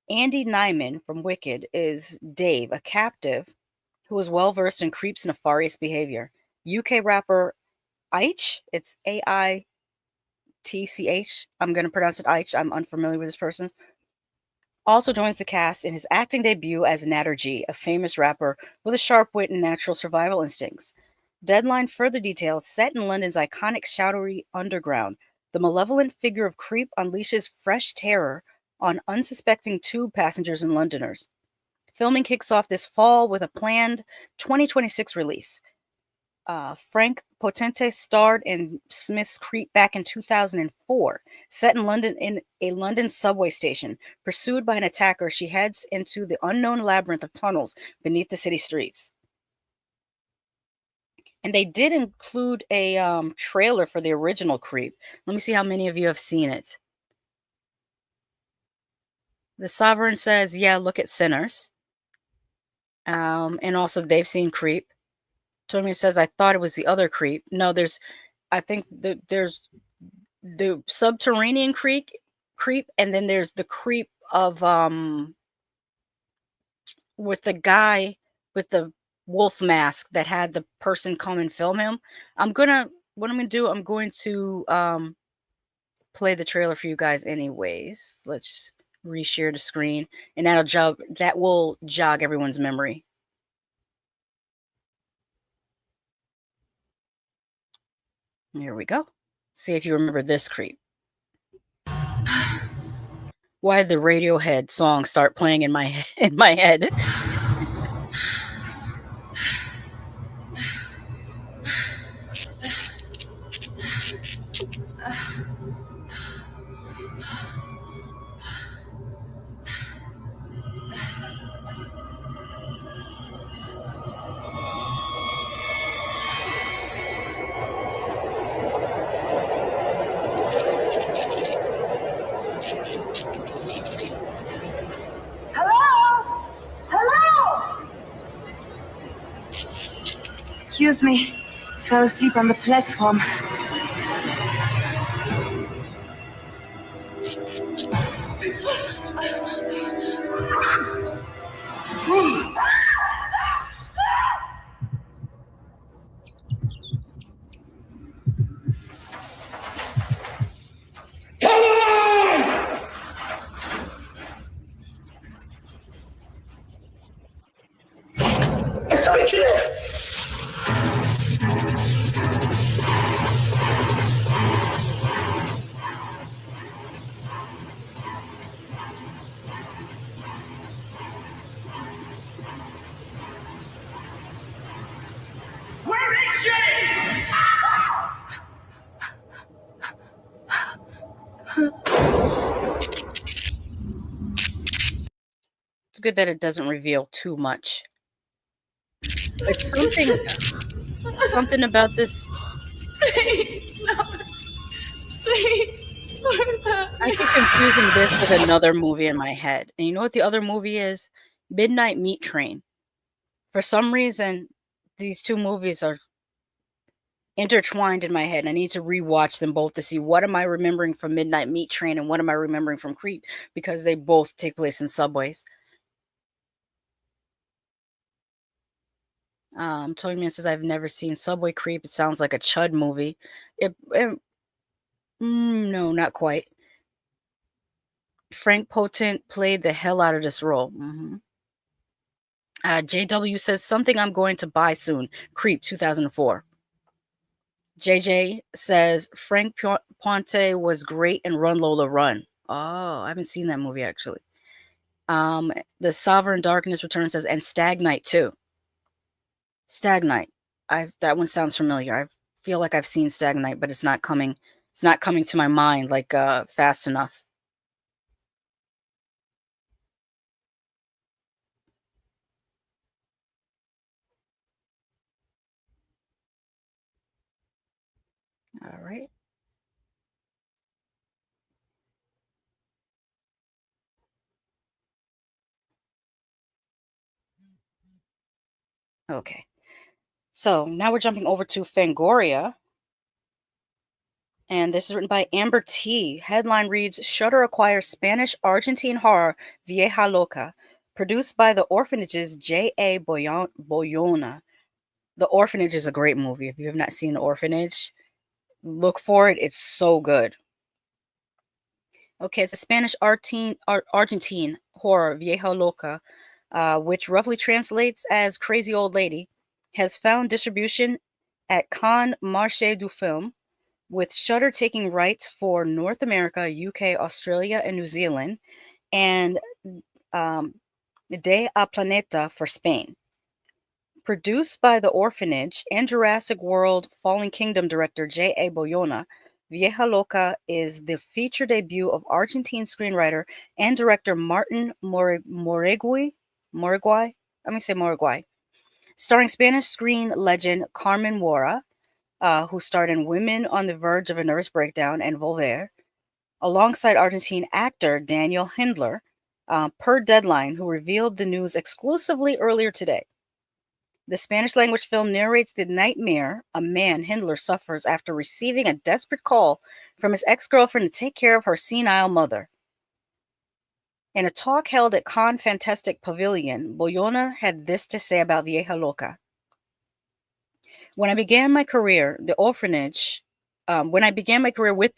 Andy Nyman from Wicked is Dave, a captive who is well versed in creeps' nefarious behavior. UK rapper Aitch, it's AITCH. I'm going to pronounce it Aitch. I'm unfamiliar with this person. Also joins the cast in his acting debut as Natter G, a famous rapper with a sharp wit and natural survival instincts. Deadline further details set in London's iconic shadowy underground. The malevolent figure of Creep unleashes fresh terror on unsuspecting tube passengers and Londoners. Filming kicks off this fall with a planned 2026 release. Frank Potente starred in Smith's Creep back in 2004. Set in London in a London subway station, pursued by an attacker, she heads into the unknown labyrinth of tunnels beneath the city streets. And they did include a trailer for the original Creep. Let me see how many of you have seen it. The Sovereign says, yeah, look at Sinners. And also they've seen Creep. Tommy says, I thought it was the other Creep. No, there's the subterranean creep, and then there's the Creep of with the guy with the wolf mask that had the person come and film him. What I'm gonna do, I'm going to play the trailer for you guys anyways. Let's reshare the screen, and that will jog everyone's memory. Here we go. See if you remember this Creep. Why did the Radiohead song start playing in my head? Excuse me. Fell asleep on the platform. Where is she? It's good that it doesn't reveal too much. It's something about this. Please, no. Please. I keep confusing this with another movie in my head. And you know what the other movie is? Midnight Meat Train. For some reason, these two movies are intertwined in my head. I need to rewatch them both to see what am I remembering from Midnight Meat Train and what am I remembering from Creep, because they both take place in subways. Tony Man says, I've never seen Subway Creep. It sounds like a Chud movie. No, not quite. Frank Potent played the hell out of this role. JW says, something I'm going to buy soon. Creep 2004. JJ says, Frank Ponte was great in Run Lola Run. Oh, I haven't seen that movie actually. The Sovereign Darkness Returns says, and Stag Night too. Stag Night. That one sounds familiar. I feel like I've seen Stag Night, but it's not coming to my mind like fast enough. All right. Okay. So now we're jumping over to Fangoria. And this is written by Amber T. Headline reads, Shudder acquires Spanish-Argentine horror VIEJA LOCA, produced by the orphanage's J.A. Boyona. The Orphanage is a great movie. If you have not seen The Orphanage, look for it. It's so good. Okay, it's a Spanish-Argentine horror VIEJA LOCA, which roughly translates as Crazy Old Lady, has found distribution at Cannes Marché du Film, with Shudder taking rights for North America, UK, Australia, and New Zealand, and De a Planeta for Spain. Produced by The Orphanage and Jurassic World Fallen Kingdom director J.A. Boyona, VIEJA LOCA is the feature debut of Argentine screenwriter and director Martin Moriguy, starring Spanish screen legend Carmen Wara, who starred in Women on the Verge of a Nervous Breakdown and Volver, alongside Argentine actor Daniel Hindler, per Deadline, who revealed the news exclusively earlier today. The Spanish-language film narrates the nightmare a man, Hindler, suffers after receiving a desperate call from his ex-girlfriend to take care of her senile mother. In a talk held at Cannes Fantastic Pavilion, Boyona had this to say about VIEJA LOCA. When I began my career with The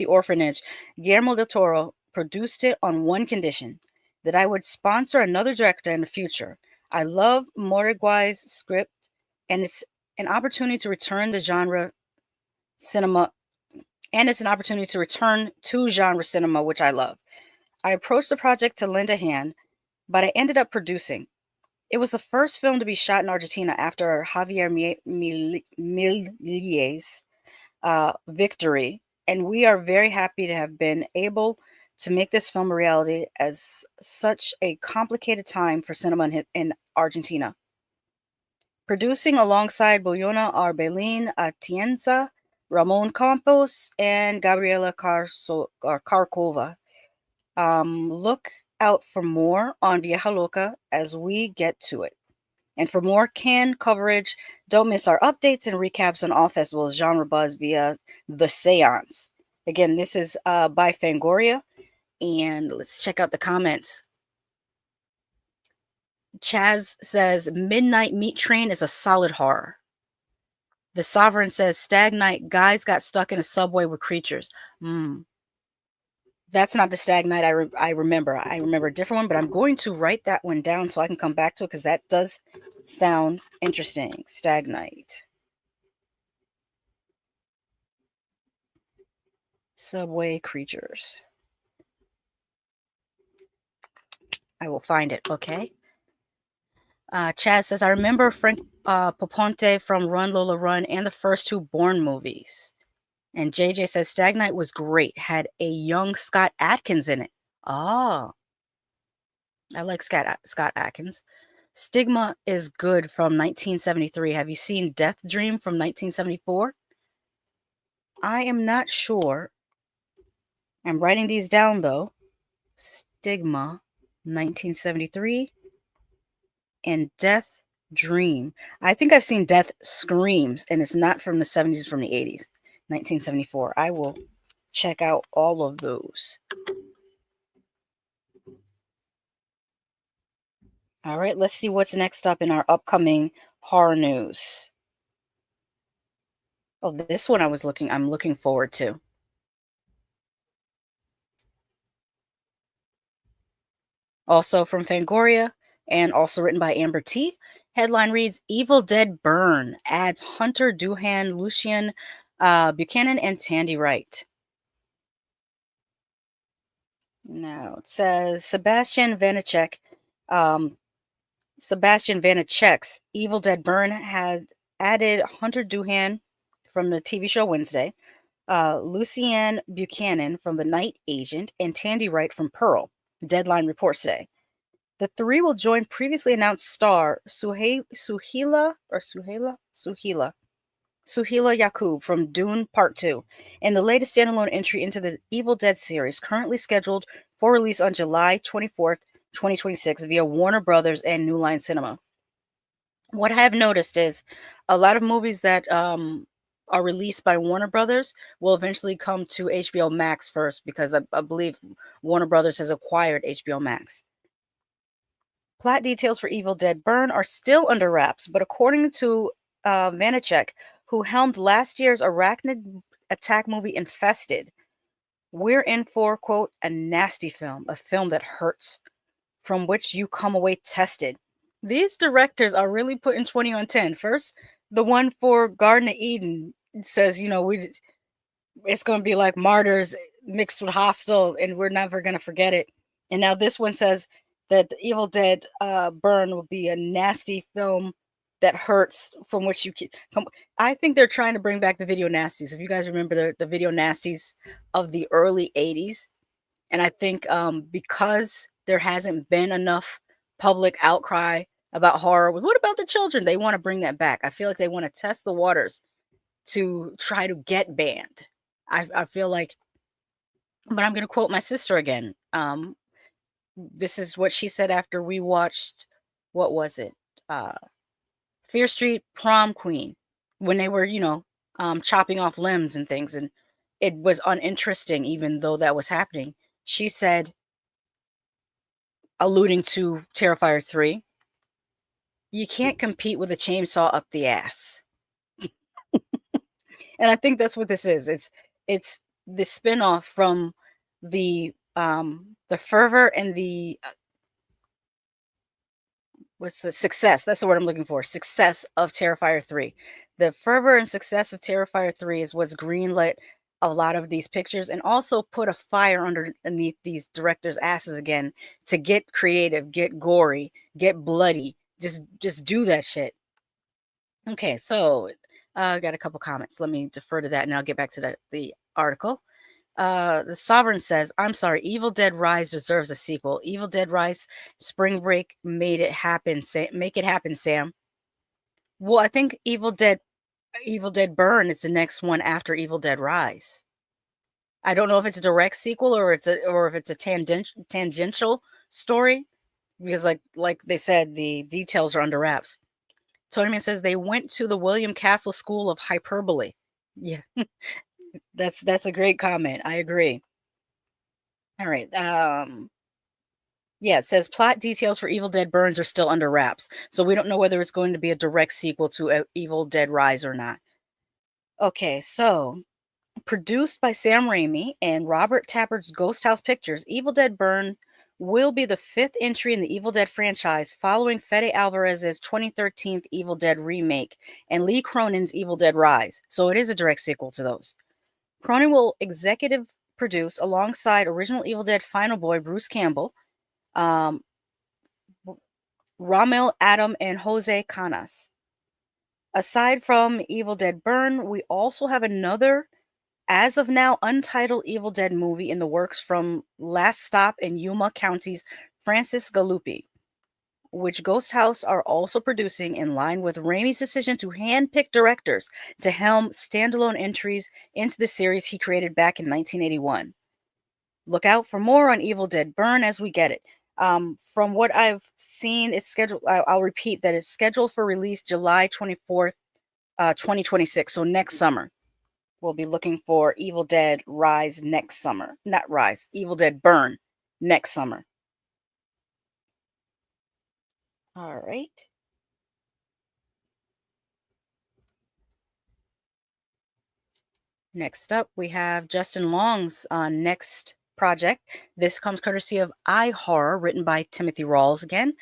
Orphanage, Guillermo del Toro produced it on one condition, that I would sponsor another director in the future. I love Morigui's script, and it's an opportunity to return to genre cinema, which I love. I approached the project to lend a hand, but I ended up producing. It was the first film to be shot in Argentina after Javier Milei's victory, and we are very happy to have been able to make this film a reality as such a complicated time for cinema in Argentina. Producing alongside Boyona are Belén Atienza, Ramon Campos, and Gabriela Karkova. Look out for more on VIEJA LOCA as we get to it. And for more Cannes coverage, don't miss our updates and recaps on all festivals, genre buzz via The Seance. Again, this is by Fangoria, and let's check out the comments. Chaz says, Midnight Meat Train is a solid horror. The Sovereign says, Stag Night, guys got stuck in a subway with creatures. That's not the Stag Night I remember. I remember a different one, but I'm going to write that one down so I can come back to it because that does sound interesting. Stag Night. Subway creatures. I will find it, okay? Chaz says, I remember Frank Poponte from Run Lola Run and the first two Bourne movies. And JJ says, Stag Night was great. Had a young Scott Adkins in it. Oh. I like Scott Adkins. Stigma is good from 1973. Have you seen Death Dream from 1974? I am not sure. I'm writing these down, though. Stigma, 1973. And Death Dream. I think I've seen Death Screams, and it's not from the 70s, it's from the 80s. 1974. I will check out all of those. All right, let's see what's next up in our upcoming horror news. Oh, this one I'm looking forward to. Also from Fangoria, and also written by Amber T. Headline reads, Evil Dead Burn adds Hunter Doohan, Lucien Buchanan, and Tandy Wright. Now, it says Sebastian Vanacek's Evil Dead Burn had added Hunter Doohan from the TV show Wednesday, Lucien Buchanan from The Night Agent, and Tandy Wright from Pearl. Deadline reports today. The three will join previously announced star Suhaila Suhaila Yaqub from Dune Part 2, and the latest standalone entry into the Evil Dead series, currently scheduled for release on July 24th, 2026 via Warner Brothers and New Line Cinema. What I have noticed is a lot of movies that are released by Warner Brothers will eventually come to HBO Max first, because I believe Warner Brothers has acquired HBO Max. Plot details for Evil Dead Burn are still under wraps, but according to Vanacek, who helmed last year's arachnid attack movie Infested, we're in for, quote, a nasty film, a film that hurts, from which you come away tested. These directors are really putting 20 on 10. First, the one for Garden of Eden says, it's going to be like Martyrs mixed with Hostel, and we're never going to forget it. And now this one says that the Evil Dead Burn will be a nasty film that hurts, from which you come. I think they're trying to bring back the video nasties. If you guys remember the video nasties of the early 80s, and I think because there hasn't been enough public outcry about horror, what about the children? They want to bring that back. I feel like they want to test the waters to try to get banned. I feel like, but I'm going to quote my sister again. This is what she said after we watched, what was it? Fear Street Prom Queen, when they were, chopping off limbs and things, and it was uninteresting even though that was happening. She said, alluding to Terrifier 3, you can't compete with a chainsaw up the ass. And I think that's what this is. It's the spinoff from the fervor and the what's the success? That's the word I'm looking for. Success of Terrifier 3. The fervor and success of Terrifier 3 is what's greenlit a lot of these pictures, and also put a fire underneath these directors' asses again to get creative, get gory, get bloody. Just do that shit. Okay, so I got a couple comments. Let me defer to that and I'll get back to the article. The Sovereign says, I'm sorry, Evil Dead Rise deserves a sequel. Evil Dead Rise Spring Break made it happen. Make it happen, Sam. Well, I think Evil Dead Burn is the next one after Evil Dead Rise. I don't know if it's a direct sequel or if it's a tangential story, because like they said, the details are under wraps. Tony Man says they went to the William Castle School of Hyperbole. Yeah. That's a great comment. I agree. All right. Yeah, it says plot details for Evil Dead Burns are still under wraps. So we don't know whether it's going to be a direct sequel to Evil Dead Rise or not. Okay, so produced by Sam Raimi and Robert Tappard's Ghost House Pictures, Evil Dead Burn will be the 5th entry in the Evil Dead franchise, following Fede Alvarez's 2013 Evil Dead remake and Lee Cronin's Evil Dead Rise. So it is a direct sequel to those. Cronin will executive produce alongside original Evil Dead final boy Bruce Campbell, Ramel Adam, and Jose Canas. Aside from Evil Dead Burn, we also have another, as of now, untitled Evil Dead movie in the works from Last Stop in Yuma County's Francis Galuppi, which Ghost House are also producing, in line with Raimi's decision to handpick directors to helm standalone entries into the series he created back in 1981. Look out for more on Evil Dead Burn as we get it. From what I've seen, it's scheduled. I'll repeat that it's scheduled for release July 24th, 2026. So next summer. We'll be looking for Evil Dead Rise next summer. Not Rise, Evil Dead Burn next summer. All right. Next up, we have Justin Long's next project. This comes courtesy of iHorror, written by Timothy Rawls again.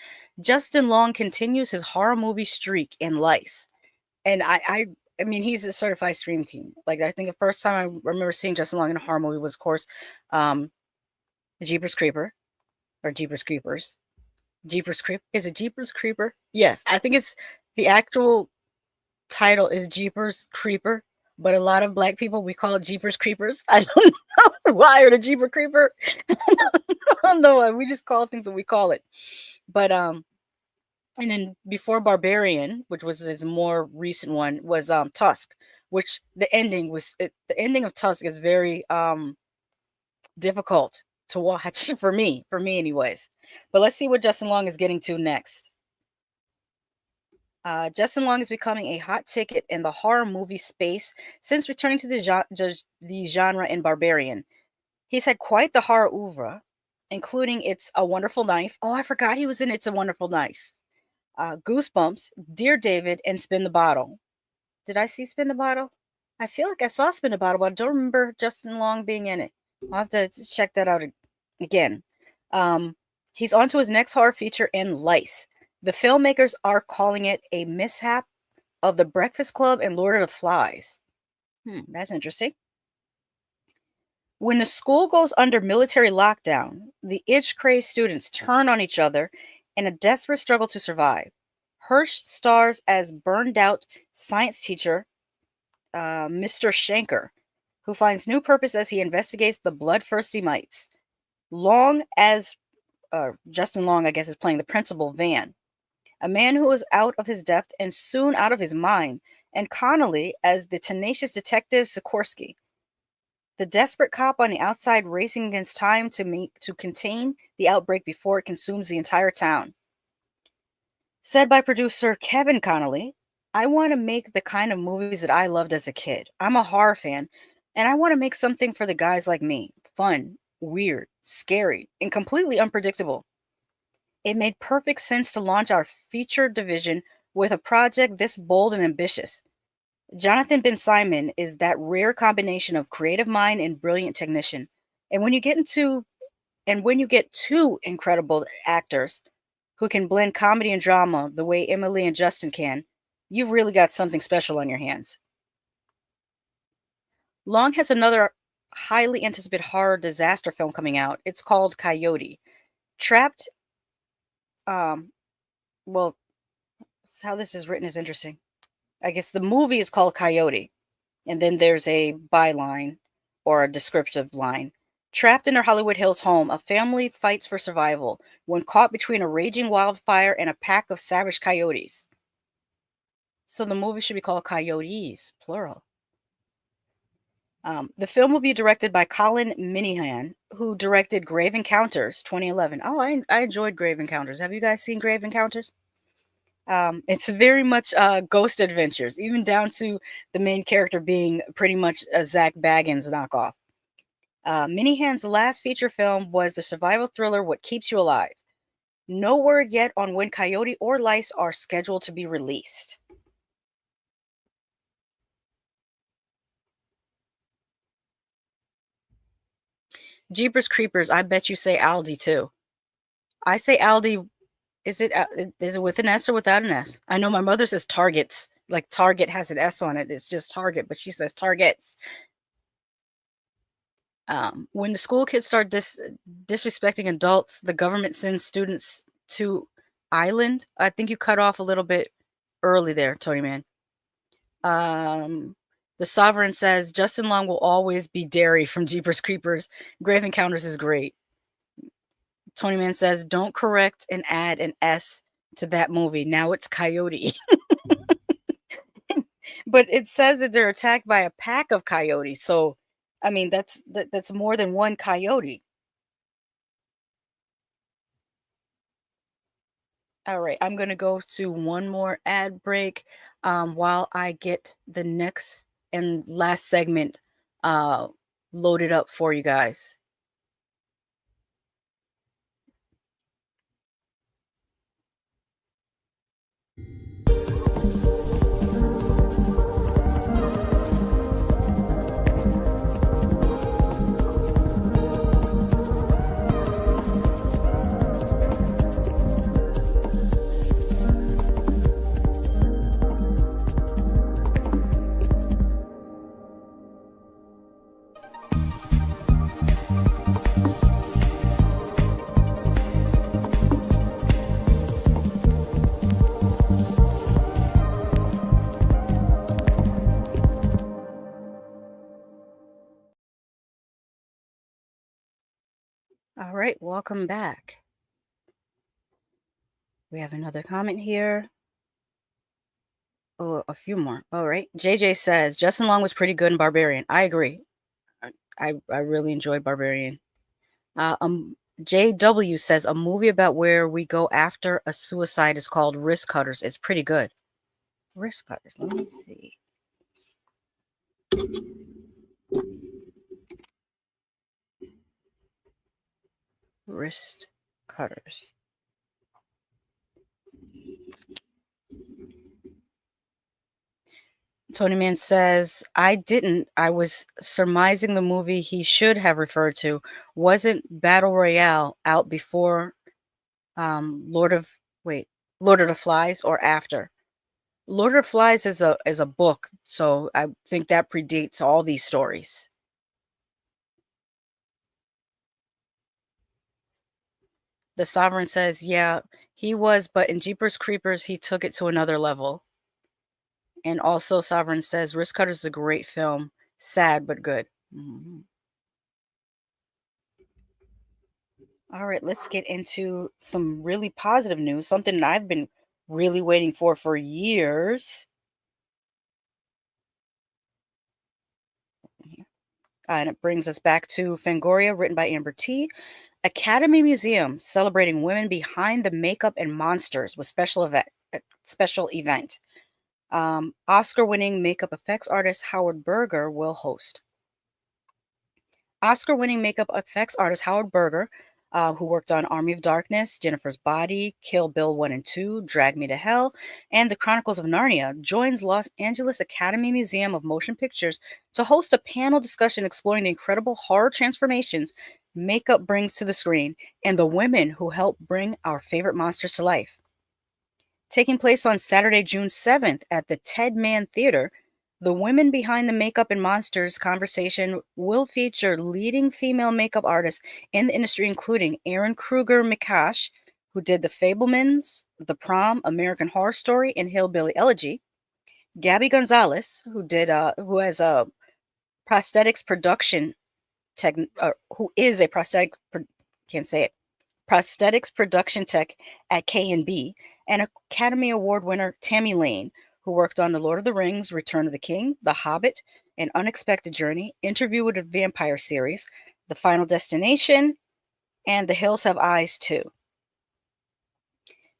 Justin Long continues his horror movie streak in Lice. And I mean, he's a certified Scream King. Like, I think the first time I remember seeing Justin Long in a horror movie was, of course, Jeepers Creeper. Or Jeepers Creepers. Jeepers Creep. Is it Jeepers Creeper? Yes, I think it's the actual title is Jeepers Creeper, but a lot of Black people, we call it Jeepers Creepers. I don't know why, or the Jeeper Creeper. I don't know. We just call things what we call it. But And then before Barbarian, which was his more recent one, was Tusk, which the ending of Tusk is very difficult to watch for me anyways. But let's see what Justin Long is getting to next. Justin Long is becoming a hot ticket in the horror movie space since returning to the genre in Barbarian. He's had quite the horror oeuvre, including It's a Wonderful Knife. Oh, I forgot he was in It's a Wonderful Knife. Goosebumps, Dear David, and Spin the Bottle. Did I see Spin the Bottle? I feel like I saw Spin the Bottle, but I don't remember Justin Long being in it. I'll have to check that out again. He's on to his next horror feature in Lice. The filmmakers are calling it a mishap of the Breakfast Club and Lord of the Flies. That's interesting. When the school goes under military lockdown, the itch-crazed students turn on each other in a desperate struggle to survive. Hirsch stars as burned-out science teacher Mr. Shanker, who finds new purpose as he investigates the bloodthirsty mites. Justin Long, I guess, is playing the principal, Van, a man who is out of his depth and soon out of his mind, and Connolly as the tenacious detective Sikorsky, the desperate cop on the outside racing against time to contain the outbreak before it consumes the entire town. Said by producer Kevin Connolly, I want to make the kind of movies that I loved as a kid. I'm a horror fan, and I want to make something for the guys like me. Fun, weird, scary, and completely unpredictable. It made perfect sense to launch our feature division with a project this bold and ambitious. Jonathan Ben Simon is that rare combination of creative mind and brilliant technician. And when you get two incredible actors who can blend comedy and drama the way Emily and Justin can, you've really got something special on your hands. Long has another highly anticipated horror disaster film coming out. It's called Coyote. Trapped, well, how this is written is interesting. I guess the movie is called Coyote, and then there's a byline or a descriptive line. Trapped in their Hollywood Hills home, a family fights for survival when caught between a raging wildfire and a pack of savage coyotes. So the movie should be called Coyotes, plural. The film will be directed by Colin Minihan, who directed Grave Encounters 2011. Oh, I enjoyed Grave Encounters. Have you guys seen Grave Encounters? It's very much Ghost Adventures, even down to the main character being pretty much a Zach Baggins knockoff. Minihan's last feature film was the survival thriller What Keeps You Alive. No word yet on when Coyote or Lice are scheduled to be released. Jeepers Creepers, I bet you say Aldi too. I say Aldi. Is it with an S or without an S? I know my mother says Targets. Like Target has an S on it. It's just Target, but she says Targets. When the school kids start disrespecting adults, the government sends students to Island. I think you cut off a little bit early there, Tony Man. The Sovereign says Justin Long will always be Derry from Jeepers Creepers. Grave Encounters is great. Tony Man says, don't correct and add an S to that movie. Now it's Coyote. But it says that they're attacked by a pack of coyotes. So, I mean, that's more than one coyote. All right, I'm going to go to one more ad break while I get the next and last segment loaded up for you guys. All right, welcome back. We have another comment here. Oh, a few more. All right. JJ says Justin Long was pretty good in Barbarian. I agree. I really enjoyed Barbarian. JW says a movie about where we go after a suicide is called Wrist Cutters. It's pretty good. Wrist Cutters. Let me see. Wrist Cutters. Tony Man says, I didn't. I was surmising the movie he should have referred to. Wasn't Battle Royale out before Lord of the Flies or after? Lord of the Flies is a book, so I think that predates all these stories. The Sovereign says, yeah, he was, but in Jeepers Creepers, he took it to another level. And also, Sovereign says, Wrist Cutters is a great film. Sad, but good. Mm-hmm. All right, let's get into some really positive news, something that I've been really waiting for years. And it brings us back to Fangoria, written by Amber T. Academy Museum celebrating women behind the makeup and monsters with special event. Oscar-winning makeup effects artist Howard Berger will host. Oscar-winning makeup effects artist Howard Berger, who worked on Army of Darkness, Jennifer's Body, Kill Bill 1 and 2, Drag Me to Hell, and The Chronicles of Narnia, joins Los Angeles Academy Museum of Motion Pictures to host a panel discussion exploring the incredible horror transformations makeup brings to the screen and the women who help bring our favorite monsters to life. Taking place on Saturday, June 7th at the Ted Mann Theater, the Women Behind the Makeup and Monsters conversation will feature leading female makeup artists in the industry, including Erin Kruger McCash, who did The Fablemans, The Prom, American Horror Story, and Hillbilly Elegy; Gabby Gonzalez, who has a prosthetics production who is a prosthetics production tech at K&B, and Academy Award winner Tammy Lane, who worked on The Lord of the Rings, Return of the King, The Hobbit, An Unexpected Journey, Interview with a Vampire series, The Final Destination, and The Hills Have Eyes too.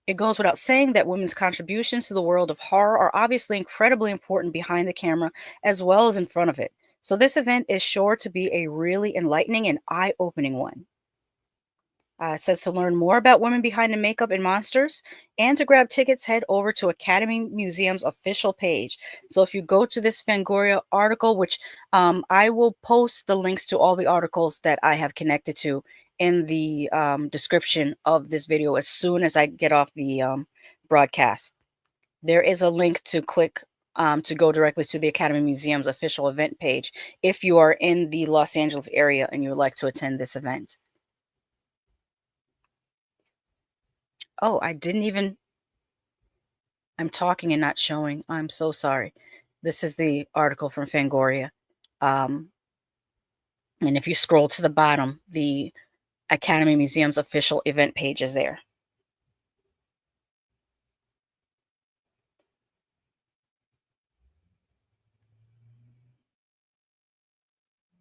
It goes without saying that women's contributions to the world of horror are obviously incredibly important behind the camera as well as in front of it. So this event is sure to be a really enlightening and eye-opening one. It says to learn more about women behind the makeup and monsters and to grab tickets, head over to Academy Museum's official page. So if you go to this Fangoria article, which I will post the links to all the articles that I have connected to in the description of this video as soon as I get off the broadcast. There is a link to click to go directly to the Academy Museum's official event page if you are in the Los Angeles area and you would like to attend this event. Oh, I'm talking and not showing. I'm so sorry. This is the article from Fangoria. And if you scroll to the bottom, the Academy Museum's official event page is there.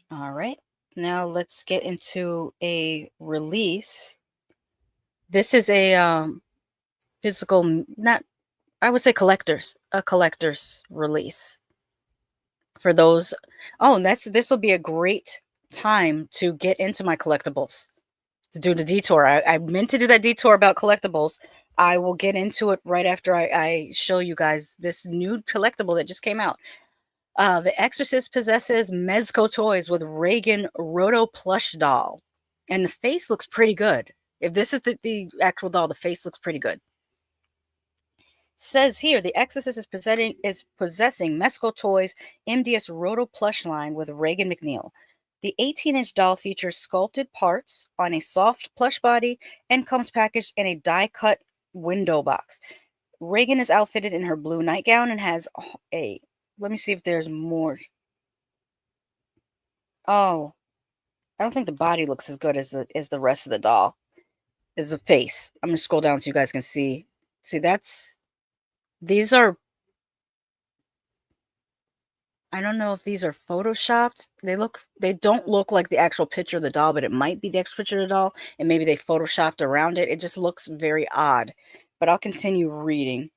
All right. Now let's get into a release. This is a physical, I would say a collector's release. For those, this will be a great time to get into my collectibles, to do the detour. I meant to do that detour about collectibles. I will get into it right after I show you guys this new collectible that just came out. The Exorcist possesses Mezco toys with Regan Roto plush doll. And the face looks pretty good. If this is the actual doll, the face looks pretty good. Says here, the Exorcist is possessing Mezco Toys MDS Roto plush line with Regan McNeil. The 18-inch doll features sculpted parts on a soft plush body and comes packaged in a die-cut window box. Regan is outfitted in her blue nightgown and has let me see if there's more. Oh, I don't think the body looks as good as the rest of the doll. Is the face. I'm going to scroll down so you guys can see See, these are, I don't know if these are photoshopped. They don't look like the actual picture of the doll, but it might be the actual picture of the doll, and maybe they photoshopped around it. It just looks very odd. But I'll continue reading.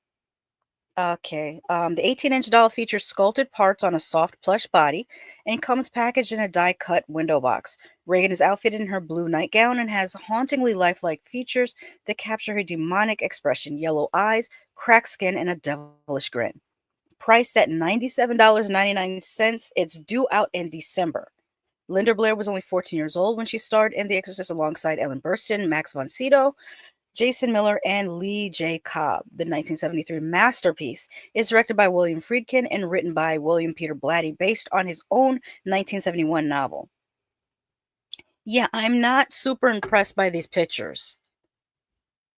Okay. The 18-inch doll features sculpted parts on a soft plush body and comes packaged in a die-cut window box. Regan is outfitted in her blue nightgown and has hauntingly lifelike features that capture her demonic expression: yellow eyes, cracked skin, and a devilish grin. Priced at $97.99, it's due out in December. Linda Blair was only 14 years old when she starred in The Exorcist alongside Ellen Burstyn, Max von Sydow, Jason Miller, and Lee J. Cobb. The 1973 masterpiece is directed by William Friedkin and written by William Peter Blatty, based on his own 1971 novel. Yeah, I'm not super impressed by these pictures.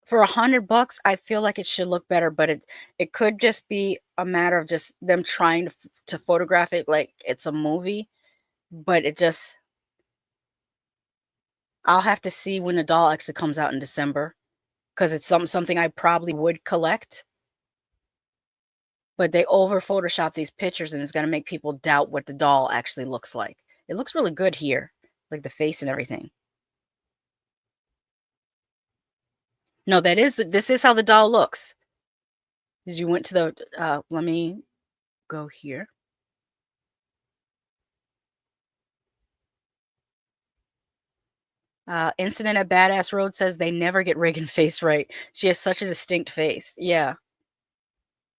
For $100, I feel like it should look better, but it could just be a matter of just them trying to photograph it like it's a movie. But it just, I'll have to see when the doll actually comes out in December, because it's something I probably would collect. But they over Photoshop these pictures, and it's going to make people doubt what the doll actually looks like. It looks really good here, like the face and everything. No, this is how the doll looks. As you went to the, let me go here. Incident at Badass Road says they never get Reagan face right. She has such a distinct face. Yeah.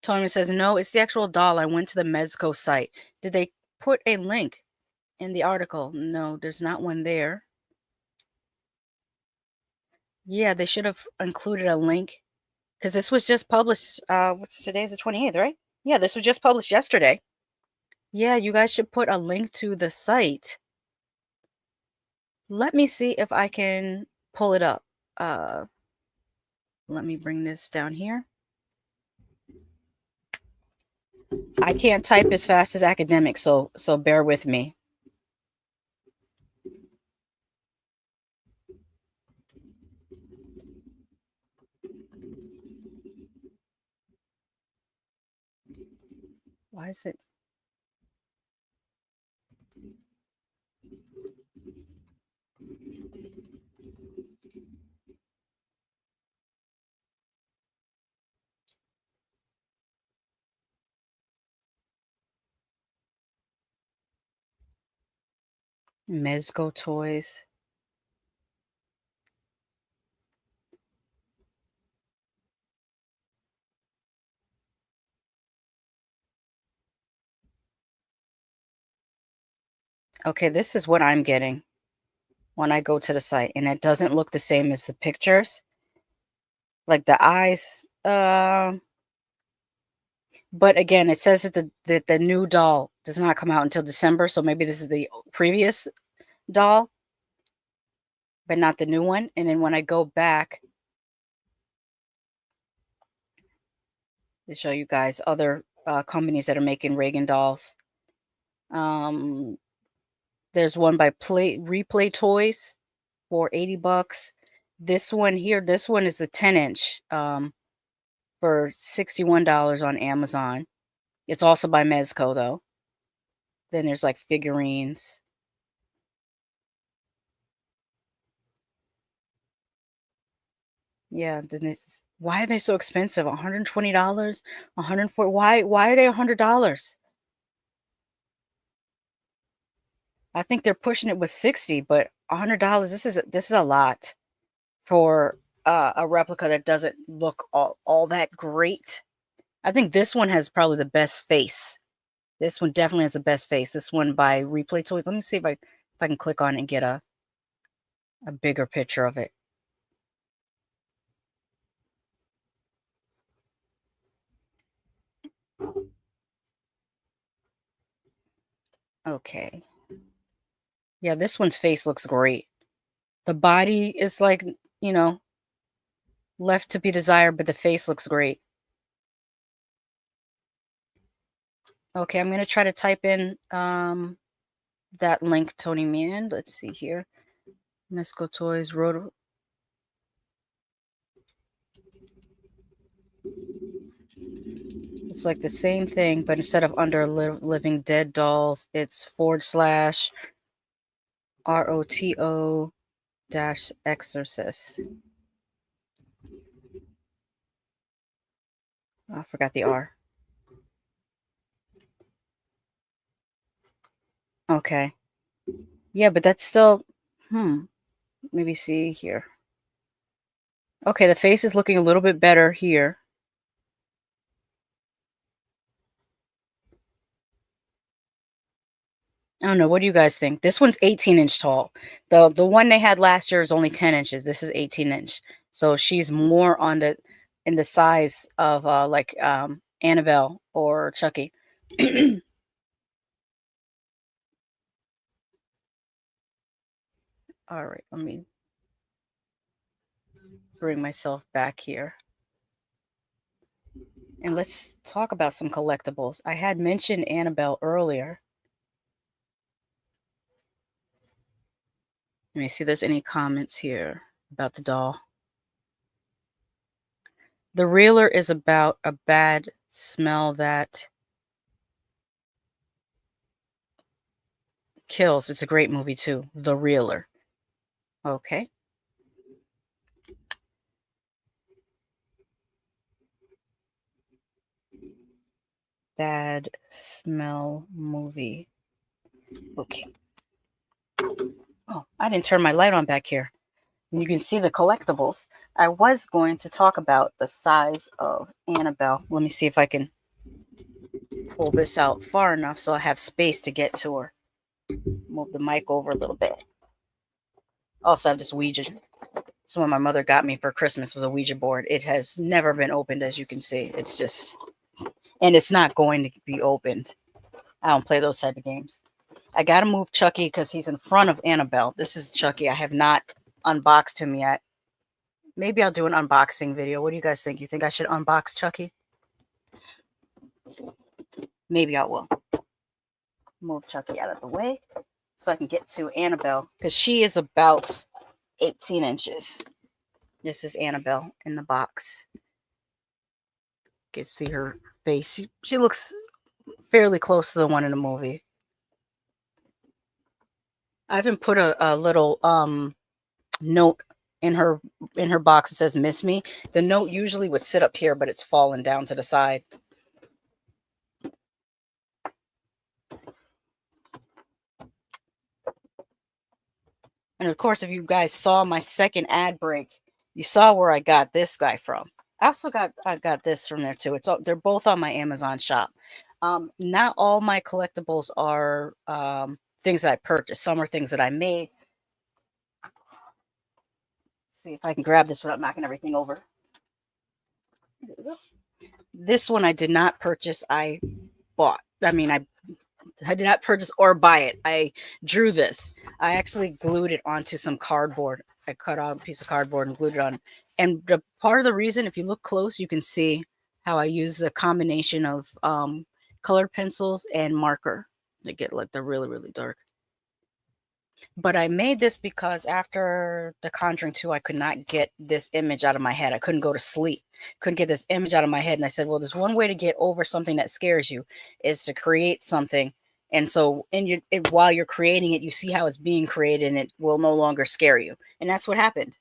Tony says, no, it's the actual doll. I went to the Mezco site. Did they put a link in the article? No, there's not one there. Yeah, they should have included a link, because this was just published. What's today's the 28th, right? Yeah, this was just published yesterday. Yeah, you guys should put a link to the site. Let me see if I can pull it up. Let me bring this down here. I can't type as fast as academics, so bear with me. Why is it? Mezco toys. Okay, this is what I'm getting when I go to the site, and it doesn't look the same as the pictures. Like the eyes, but again, it says that the new doll does not come out until December, so maybe this is the previous doll, but not the new one. And then when I go back to show you guys other companies that are making Reagan dolls, there's one by Replay Toys for $80. This one here, this one is a 10-inch for $61 on Amazon. It's also by Mezco, though. Then there's like figurines. Yeah, then it's, why are they so expensive? $120, $140. Why are they $100? I think they're pushing it with 60, but $100. This is a lot for a replica that doesn't look all that great. I think this one has probably the best face. This one definitely has the best face. This one by Replay Toys. Let me see if I can click on it and get a bigger picture of it. Okay. Yeah, this one's face looks great. The body is like, left to be desired, but the face looks great. Okay, I'm going to try to type in that link, Tony Mann. Let's see here. Mezco Toys, Roto. It's like the same thing, but instead of under living dead dolls, it's / ROTO - exorcist. I forgot the R. Okay. Yeah, but that's still, maybe see here. Okay, the face is looking a little bit better here. I don't know. What do you guys think? This one's 18-inch tall. The one they had last year is only 10 inches. This is 18-inch. So she's more on in the size of like Annabelle or Chucky. All right, let me bring myself back here. And let's talk about some collectibles. I had mentioned Annabelle earlier. Let me see if there's any comments here about the doll. The Reeler is about a bad smell that kills. It's a great movie too. The Reeler. Okay. Bad smell movie. Okay. Oh, I didn't turn my light on back here. You can see the collectibles. I was going to talk about the size of Annabelle. Let me see if I can pull this out far enough so I have space to get to her. Move the mic over a little bit. Also, I have this Ouija. It's what my mother got me for Christmas, was a Ouija board. It has never been opened, as you can see. It's just, and it's not going to be opened. I don't play those type of games. I got to move Chucky because he's in front of Annabelle. This is Chucky. I have not unboxed him yet. Maybe I'll do an unboxing video. What do you guys think? You think I should unbox Chucky? Maybe I will. Move Chucky out of the way so I can get to Annabelle because she is about 18 inches. This is Annabelle in the box. You can see her face. She looks fairly close to the one in the movie. I even put a little note in her box that says "Miss Me." The note usually would sit up here, but it's fallen down to the side. And of course, if you guys saw my second ad break, you saw where I got this guy from. I got this from there too. They're both on my Amazon shop. Not all my collectibles are things that I purchased. Some are things that I made. Let's see if I can grab this without knocking everything over. This one I did not purchase. I bought. I mean, I did not purchase or buy it. I drew this. I actually glued it onto some cardboard. I cut out a piece of cardboard and glued it on. And the part of the reason, if you look close, you can see how I use a combination of colored pencils and marker to get like the really, really dark. But I made this because after The Conjuring 2, I could not get this image out of my head. I couldn't go to sleep. Couldn't get this image out of my head. And I said, well, there's one way to get over something that scares you is to create something. And so while you're creating it, you see how it's being created and it will no longer scare you. And that's what happened.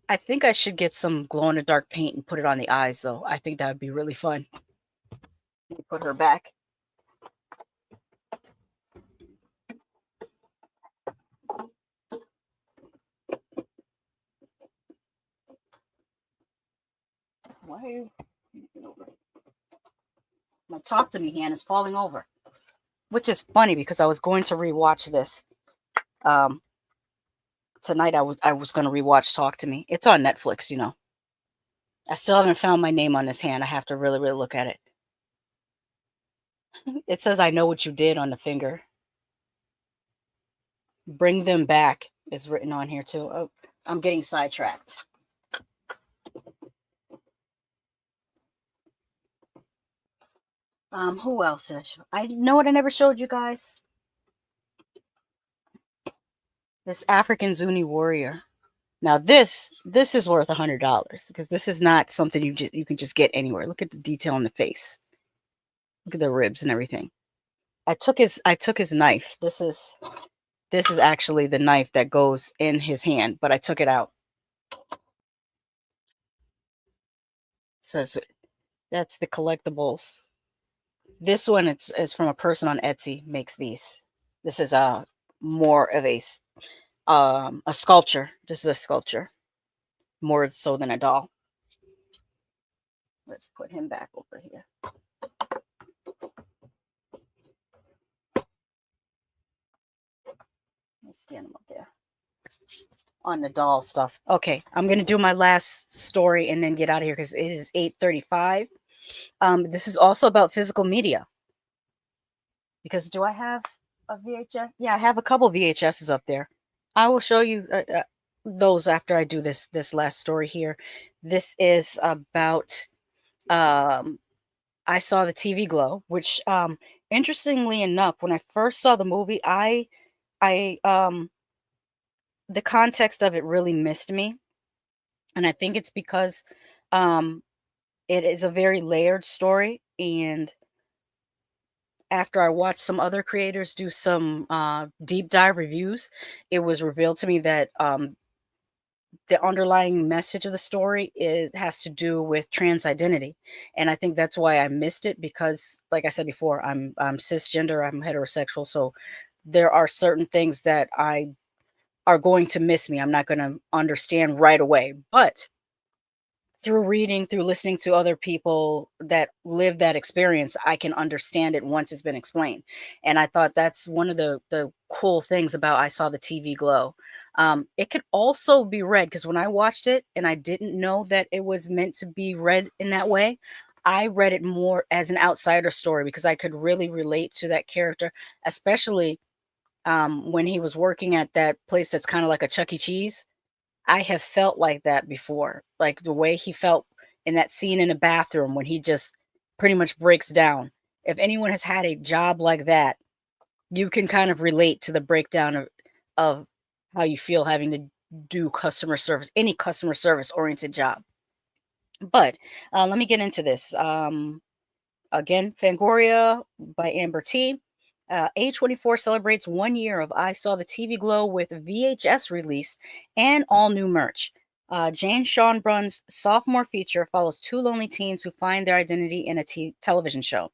I think I should get some glow-in-the-dark paint and put it on the eyes, though. I think that would be really fun. Let me put her back. Why are you over? My talk to me hand is falling over, which is funny because I was going to rewatch this tonight. I was going to rewatch Talk to Me. It's on Netflix, you know. I still haven't found my name on this hand. I have to really, really look at it. It says I know what you did on the finger. Bring them back is written on here too. Oh, I'm getting sidetracked. Who else? I know what I never showed you guys. This African Zuni warrior. Now this is worth $100 because this is not something you can just get anywhere. Look at the detail in the face. Look at the ribs and everything. I took his knife. This is actually the knife that goes in his hand, but I took it out. So that's the collectibles. This one is from a person on Etsy makes these. This is more of a sculpture. This is a sculpture, more so than a doll. Let's put him back over here. Let's stand him up there on the doll stuff. Okay, I'm gonna do my last story and then get out of here because it is 8:35. This is also about physical media. Because do I have a VHS? Yeah, I have a couple VHSs up there. I will show you those after I do this last story here. This is about I saw the TV Glow, which interestingly enough, when I first saw the movie, I the context of it really missed me. And I think it's because it is a very layered story, and after I watched some other creators do some deep dive reviews, it was revealed to me that the underlying message of the story has to do with trans identity, and I think that's why I missed it because, like I said before, I'm cisgender, I'm heterosexual, so there are certain things that are going to miss me. I'm not going to understand right away, but through reading, through listening to other people that live that experience, I can understand it once it's been explained. And I thought that's one of the cool things about I saw the TV Glow. It could also be read because when I watched it and I didn't know that it was meant to be read in that way, I read it more as an outsider story because I could really relate to that character, especially when he was working at that place that's kind of like a Chuck E. Cheese. I have felt like that before, like the way he felt in that scene in the bathroom when he just pretty much breaks down. If anyone has had a job like that, you can kind of relate to the breakdown of how you feel having to do customer service, any customer service oriented job. But let me get into this. Again, Fangoria by Amber T. A24 celebrates 1 year of I Saw the TV Glow with VHS release and all new merch. Jane Schonbrun's sophomore feature follows two lonely teens who find their identity in a television show.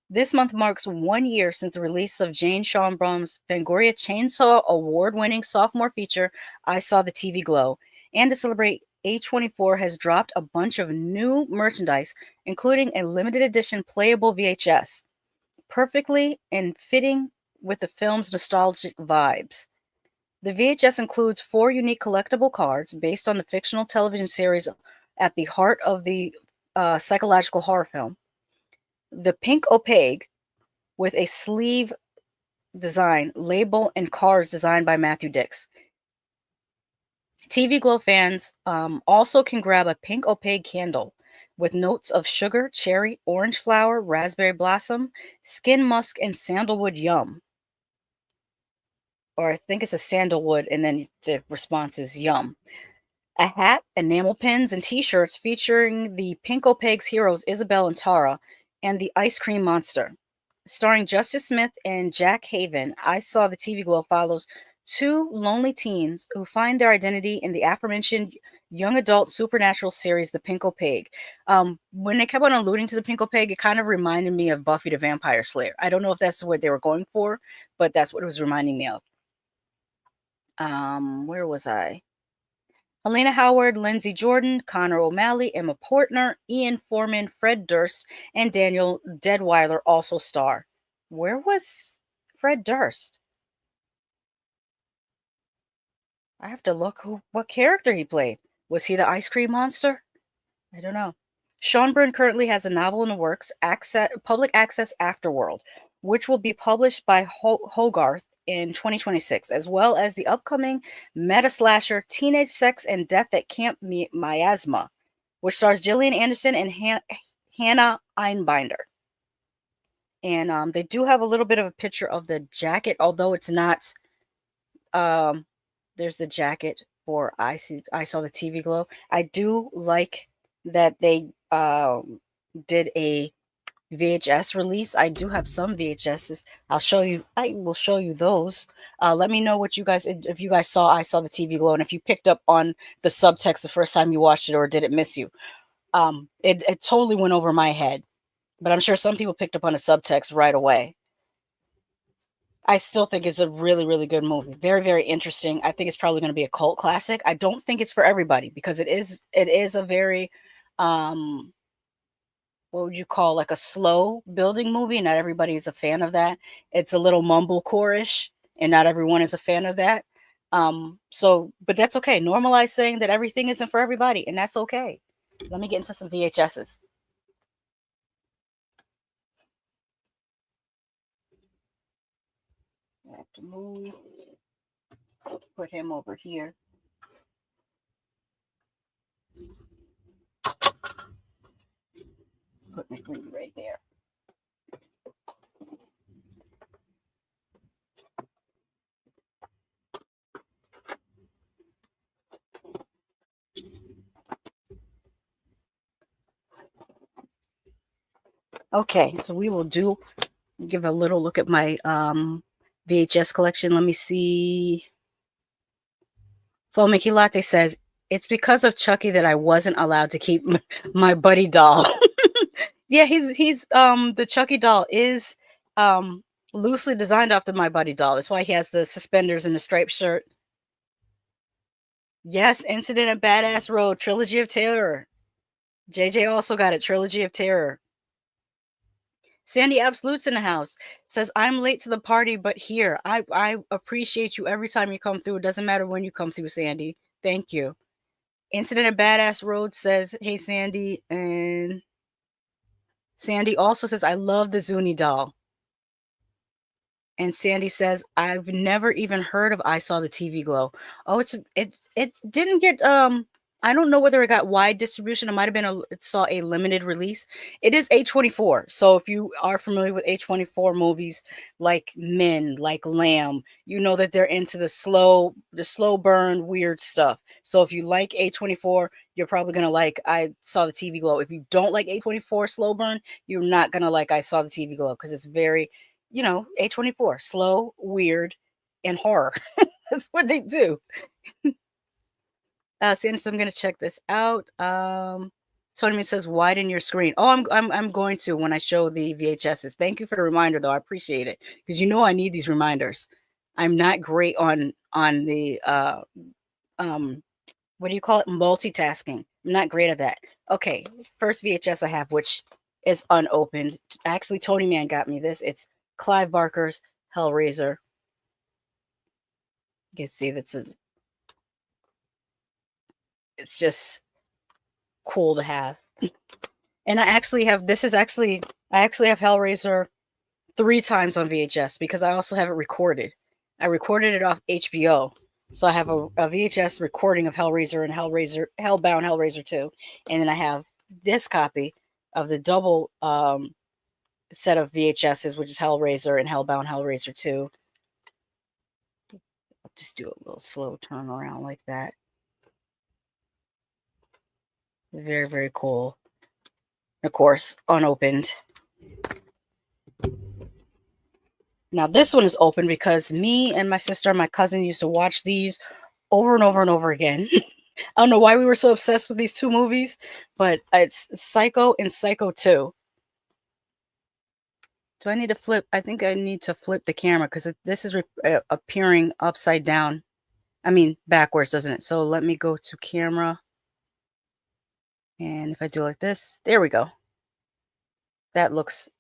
This month marks 1 year since the release of Jane Schonbrun's Fangoria Chainsaw award-winning sophomore feature, I Saw the TV Glow. And to celebrate, A24 has dropped a bunch of new merchandise, including a limited edition playable VHS, perfectly and fitting with the film's nostalgic vibes. The VHS includes 4 unique collectible cards based on the fictional television series at the heart of the psychological horror film. The pink opaque with a sleeve design, label, and cards designed by Matthew Dix. TV Glow fans also can grab a pink opaque candle with notes of sugar, cherry, orange flower, raspberry blossom, skin musk, and sandalwood yum. Or I think it's a sandalwood, and then the response is yum. A hat, enamel pins, and t-shirts featuring the Pink Opaque's heroes Isabel and Tara, and the Ice Cream Monster. Starring Justice Smith and Jack Haven, I Saw the TV Glow follows two lonely teens who find their identity in the aforementioned young adult supernatural series, The Pink Opaque. When they kept on alluding to The Pink Opaque, it kind of reminded me of Buffy the Vampire Slayer. I don't know if that's what they were going for, but that's what it was reminding me of. Where was I? Helena Howard, Lindsay Jordan, Connor O'Malley, Emma Portner, Ian Foreman, Fred Durst, and Daniel Deadweiler also star. Where was Fred Durst? I have to look what character he played. Was he the ice cream monster? I don't know. Schonbrun currently has a novel in the works, Public Access Afterworld, which will be published by Hogarth in 2026, as well as the upcoming meta slasher Teenage Sex and Death at Camp Miasma, which stars Gillian Anderson and Hannah Einbinder. And they do have a little bit of a picture of the jacket, although it's not. There's the jacket for I Saw the TV Glow. I do like that they did a VHS release. I do have some VHSs. I will show you those. Let me know what you guys, if you guys saw I Saw the TV Glow, and if you picked up on the subtext the first time you watched it, or did it miss you? It totally went over my head, but I'm sure some people picked up on the subtext right away. I still think it's a really, really good movie. Very, very interesting. I think it's probably going to be a cult classic. I don't think it's for everybody, because it is a very, what would you call, like a slow building movie. Not everybody is a fan of that. It's a little mumblecore-ish, and not everyone is a fan of that. But that's okay. Normalize saying that everything isn't for everybody, and that's okay. Let me get into some VHSs. I have to move. Put him over here. Put McLean right there. Okay, so we will give a little look at my VHS collection. Let me see. Flo Mickey Latte says, it's because of Chucky that I wasn't allowed to keep my buddy doll. Yeah, he's the Chucky doll is loosely designed after my buddy doll. That's why he has the suspenders and the striped shirt. Yes, Incident at Badass Road, Trilogy of Terror. JJ also got it, Trilogy of Terror. Sandy Absolute's in the house. Says, I'm late to the party, but here. I appreciate you every time you come through. It doesn't matter when you come through, Sandy. Thank you. Incident at Badass Road says, hey, Sandy. And Sandy also says, I love the Zuni doll. And Sandy says, I've never even heard of I Saw the TV Glow. Oh, it didn't get I don't know whether it got wide distribution. It might have been it saw a limited release. It is A24. So if you are familiar with A24 movies like Men, like Lamb, you know that they're into the slow burn weird stuff. So if you like A24, you're probably going to like I Saw the TV Glow. If you don't like A24 slow burn, you're not going to like I Saw the TV Glow, because it's very, A24, slow, weird, and horror. That's what they do. Sandy, I'm going to check this out. Tony says, widen your screen. Oh, I'm going to when I show the VHSs. Thank you for the reminder, though. I appreciate it, because I need these reminders. I'm not great on the what do you call it? Multitasking. I'm not great at that. Okay, first VHS I have, which is unopened. Actually, Tony Man got me this. It's Clive Barker's Hellraiser. You can see it's just cool to have. And I actually have Hellraiser 3 times on VHS, because I also have it recorded. I recorded it off HBO. So I have a VHS recording of Hellraiser and Hellbound Hellraiser 2. And then I have this copy of the double set of VHSs, which is Hellraiser and Hellbound Hellraiser 2. I'll just do a little slow turn around like that. Very, very cool. Of course, unopened. Now this one is open because me and my sister and my cousin used to watch these over and over and over again. I don't know why we were so obsessed with these 2 movies, but it's Psycho and Psycho 2. Do I need to flip? I think I need to flip the camera, because this is appearing upside down. I mean, backwards, doesn't it? So let me go to camera. And if I do like this, there we go. That looks...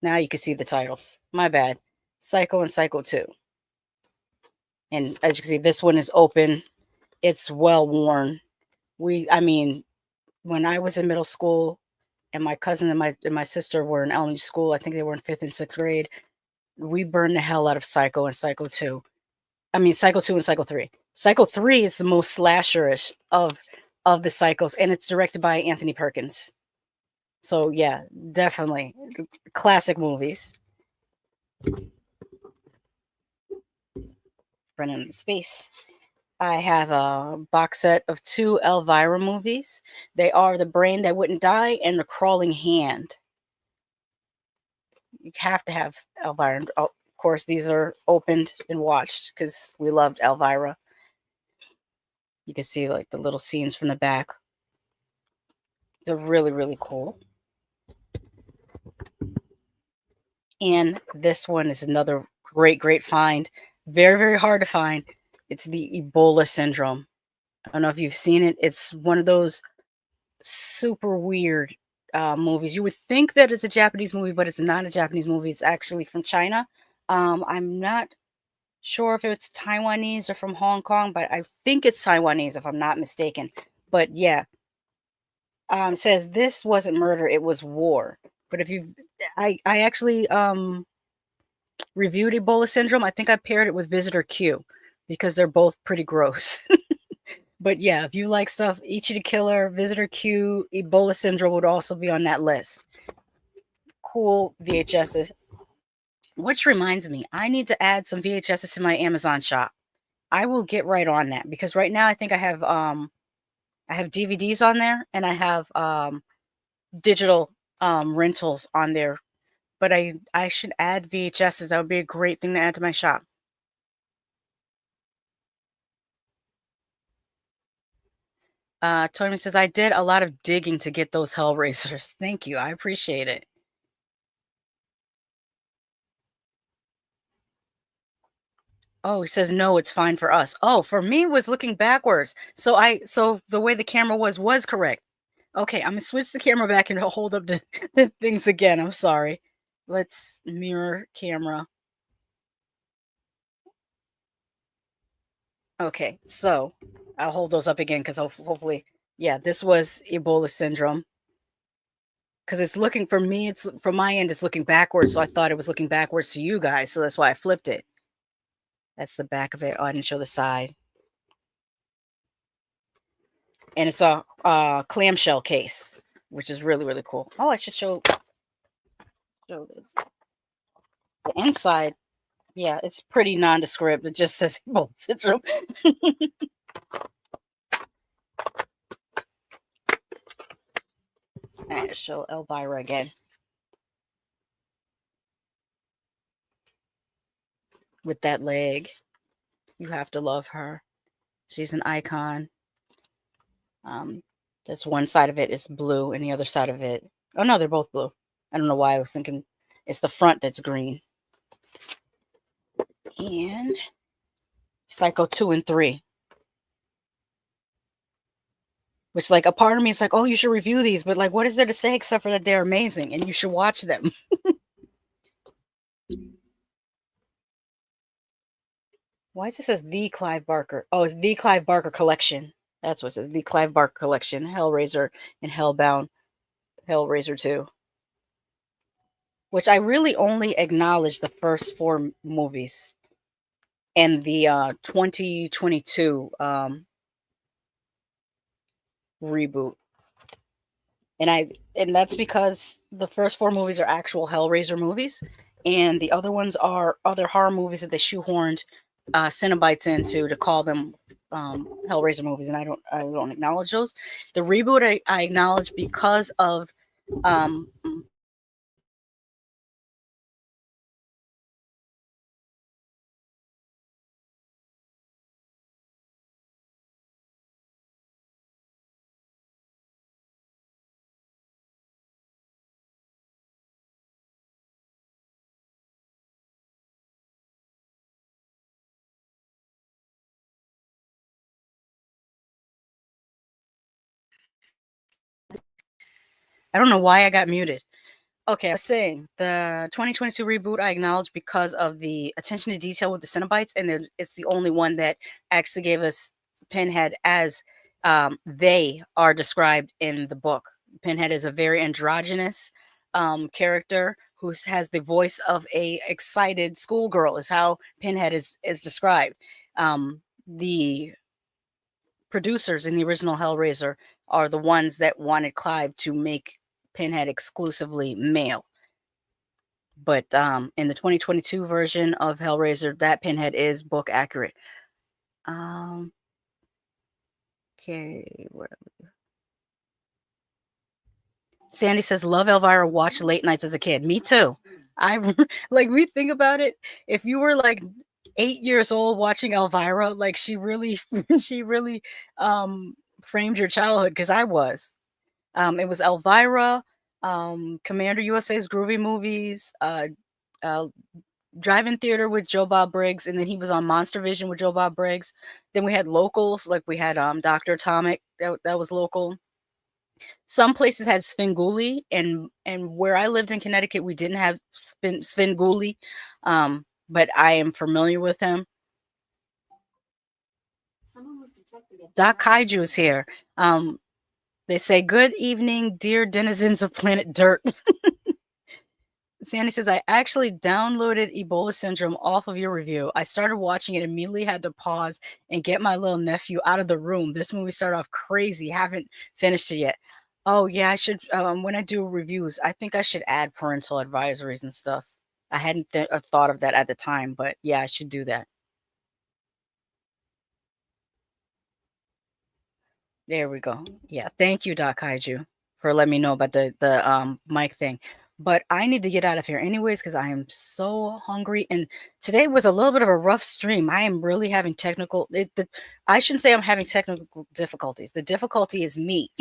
Now you can see the titles. My bad. Psycho and Psycho 2. And as you can see, this one is open. It's well worn. I mean, when I was in middle school, and my cousin and my sister were in elementary school, I think they were in 5th and 6th grade, we burned the hell out of Psycho and Psycho 2. I mean, Psycho 2 and Psycho 3. Psycho 3 is the most slasherish of the Psychos, and it's directed by Anthony Perkins. So yeah, definitely classic movies. Running out of space. I have a box set of 2 Elvira movies. They are The Brain That Wouldn't Die and The Crawling Hand. You have to have Elvira. Oh, of course, these are opened and watched because we loved Elvira. You can see like the little scenes from the back. They're really, really cool. And this one is another great, great find. Very, very hard to find. It's the Ebola syndrome. I don't know if you've seen it. It's one of those super weird movies. You would think that it's a Japanese movie, but it's not a Japanese movie. It's actually from China. I'm not sure if it's Taiwanese or from Hong Kong, but I think it's Taiwanese if I'm not mistaken. But yeah, says this wasn't murder, it was war. But if you, I actually reviewed Ebola syndrome. I think I paired it with Visitor Q because they're both pretty gross. But yeah, if you like stuff, Ichi the Killer, Visitor Q, Ebola syndrome would also be on that list. Cool VHSs. Which reminds me, I need to add some VHSs to my Amazon shop. I will get right on that because right now I think I have DVDs on there and I have digital rentals on there. But I should add VHSs. That would be a great thing to add to my shop. Tony says, I did a lot of digging to get those Hellraisers. Thank you. I appreciate it. Oh, he says, no, it's fine for us. Oh, for me, it was looking backwards. So the way the camera was correct. Okay, I'm going to switch the camera back and hold up the things again. I'm sorry. Let's mirror camera. Okay, so I'll hold those up again because hopefully, yeah, this was Ebola syndrome. Because it's looking for me, it's from my end, it's looking backwards. So I thought it was looking backwards to you guys. So that's why I flipped it. That's the back of it. Oh, I didn't show the side. And it's a clamshell case, which is really, really cool. Oh, I should show this. The inside, yeah, it's pretty nondescript. It just says Ebola syndrome. I show Elvira again. With that leg. You have to love her. She's an icon. That's one side of it is blue and the other side of it. Oh no, they're both blue. I don't know why I was thinking it's the front that's green. And Psycho 2 and 3. Which, like, a part of me is like, oh, you should review these, but like, what is there to say except for that they're amazing and you should watch them? Why does it says the Clive Barker? Oh, it's the Clive Barker collection. That's what it says. The Clive Barker collection. Hellraiser and Hellbound. Hellraiser 2. Which I really only acknowledge the first 4 movies. And the 2022 reboot. And that's because the first 4 movies are actual Hellraiser movies. And the other ones are other horror movies that they shoehorned Cenobites into to call them Hellraiser movies, and I don't acknowledge those. The reboot I acknowledge because of I don't know why I got muted. Okay, I was saying the 2022 reboot I acknowledge because of the attention to detail with the Cenobites, and it's the only one that actually gave us Pinhead as they are described in the book. Pinhead is a very androgynous character who has the voice of a excited schoolgirl, is how Pinhead is described. The producers in the original Hellraiser are the ones that wanted Clive to make Pinhead exclusively male. But in the 2022 version of Hellraiser, that Pinhead is book accurate. Okay, where Sandy says, love Elvira, watched late nights as a kid. Me too. Like, we think about it. If you were like 8 years old watching Elvira, like she really, she really framed your childhood, because I was. It was Elvira, Commander USA's Groovy Movies, Drive-In Theater with Joe Bob Briggs, and then he was on Monster Vision with Joe Bob Briggs. Then we had locals, like we had Dr. Atomic, that was local. Some places had Svengoolie, and where I lived in Connecticut, we didn't have Svengoolie, but I am familiar with him. Doc Kaiju is here. They say, good evening, dear denizens of planet Dirt. Sandy says, I actually downloaded Ebola Syndrome off of your review. I started watching it, immediately had to pause and get my little nephew out of the room. This movie started off crazy. Haven't finished it yet. Oh, yeah, I should, when I do reviews, I think I should add parental advisories and stuff. I hadn't thought of that at the time, but yeah, I should do that. There we go. Yeah, thank you, Doc Kaiju, for letting me know about the mic thing. But I need to get out of here anyways, because I am so hungry. And today was a little bit of a rough stream. I am really having technical. I shouldn't say I'm having technical difficulties. The difficulty is me.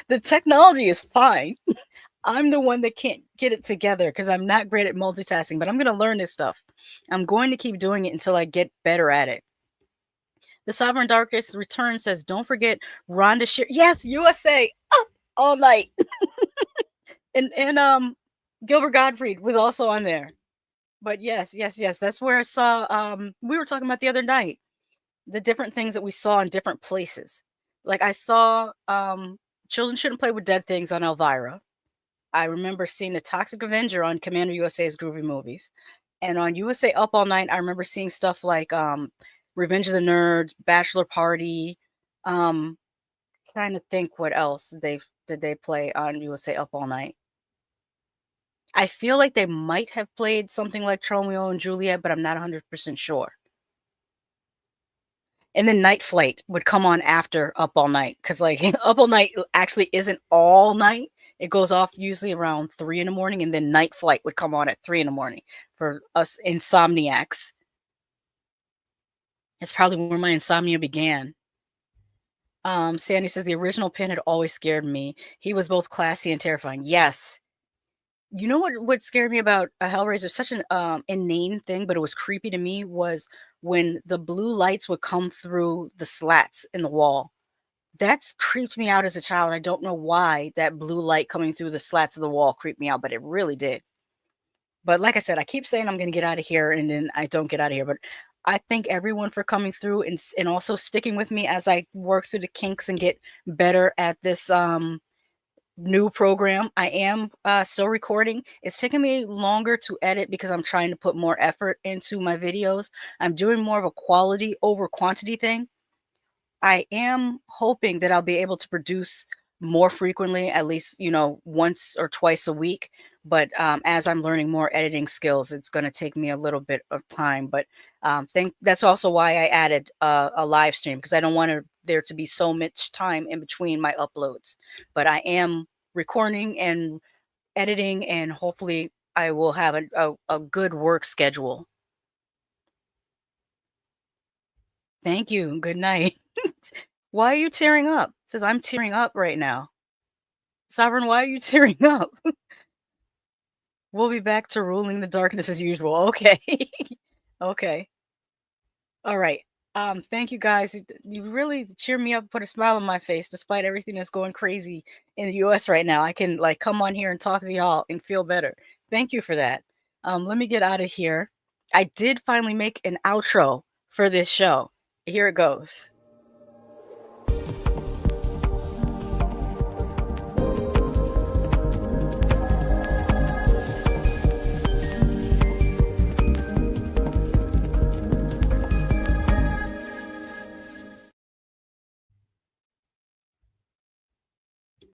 The technology is fine. I'm the one that can't get it together because I'm not great at multitasking. But I'm going to learn this stuff. I'm going to keep doing it until I get better at it. The Sovereign Darkness Return says, don't forget Rhonda Shear. Yes, USA up all night. and Gilbert Gottfried was also on there. But yes, that's where I saw we were talking about the other night, the different things that we saw in different places. Like I saw Children Shouldn't Play with Dead Things on Elvira. I remember seeing the Toxic Avenger on Commander USA's Groovy Movies. And on USA Up All Night, I remember seeing stuff like Revenge of the Nerds, Bachelor Party. Trying to think what else did they play on USA Up All Night. I feel like they might have played something like Romeo and Juliet, but I'm not 100% sure. And then Night Flight would come on after Up All Night, because like Up All Night actually isn't all night. It goes off usually around 3 in the morning, and then Night Flight would come on at 3 in the morning for us insomniacs. It's probably where my insomnia began. Sandy says, the original Pinhead always scared me. He was both classy and terrifying. Yes. You know what scared me about a Hellraiser? Such an inane thing, but it was creepy to me, was when the blue lights would come through the slats in the wall. That's creeped me out as a child. I don't know why that blue light coming through the slats of the wall creeped me out, but it really did. But like I said, I keep saying I'm going to get out of here, and then I don't get out of here. But I thank everyone for coming through and also sticking with me as I work through the kinks and get better at this new program. I am still recording. It's taking me longer to edit because I'm trying to put more effort into my videos. I'm doing more of a quality over quantity thing. I am hoping that I'll be able to produce more frequently, at least, once or twice a week. But as I'm learning more editing skills, it's going to take me a little bit of time. But that's also why I added a live stream, because I don't want there to be so much time in between my uploads. But I am recording and editing, and hopefully I will have a good work schedule. Thank you. Good night. Why are you tearing up? It says I'm tearing up right now. Sovereign, why are you tearing up? We'll be back to ruling the darkness as usual. Okay. Okay. All right. Thank you guys. You really cheer me up, put a smile on my face, despite everything that's going crazy in the US right now. I can come on here and talk to y'all and feel better. Thank you for that. Let me get out of here. I did finally make an outro for this show. Here it goes.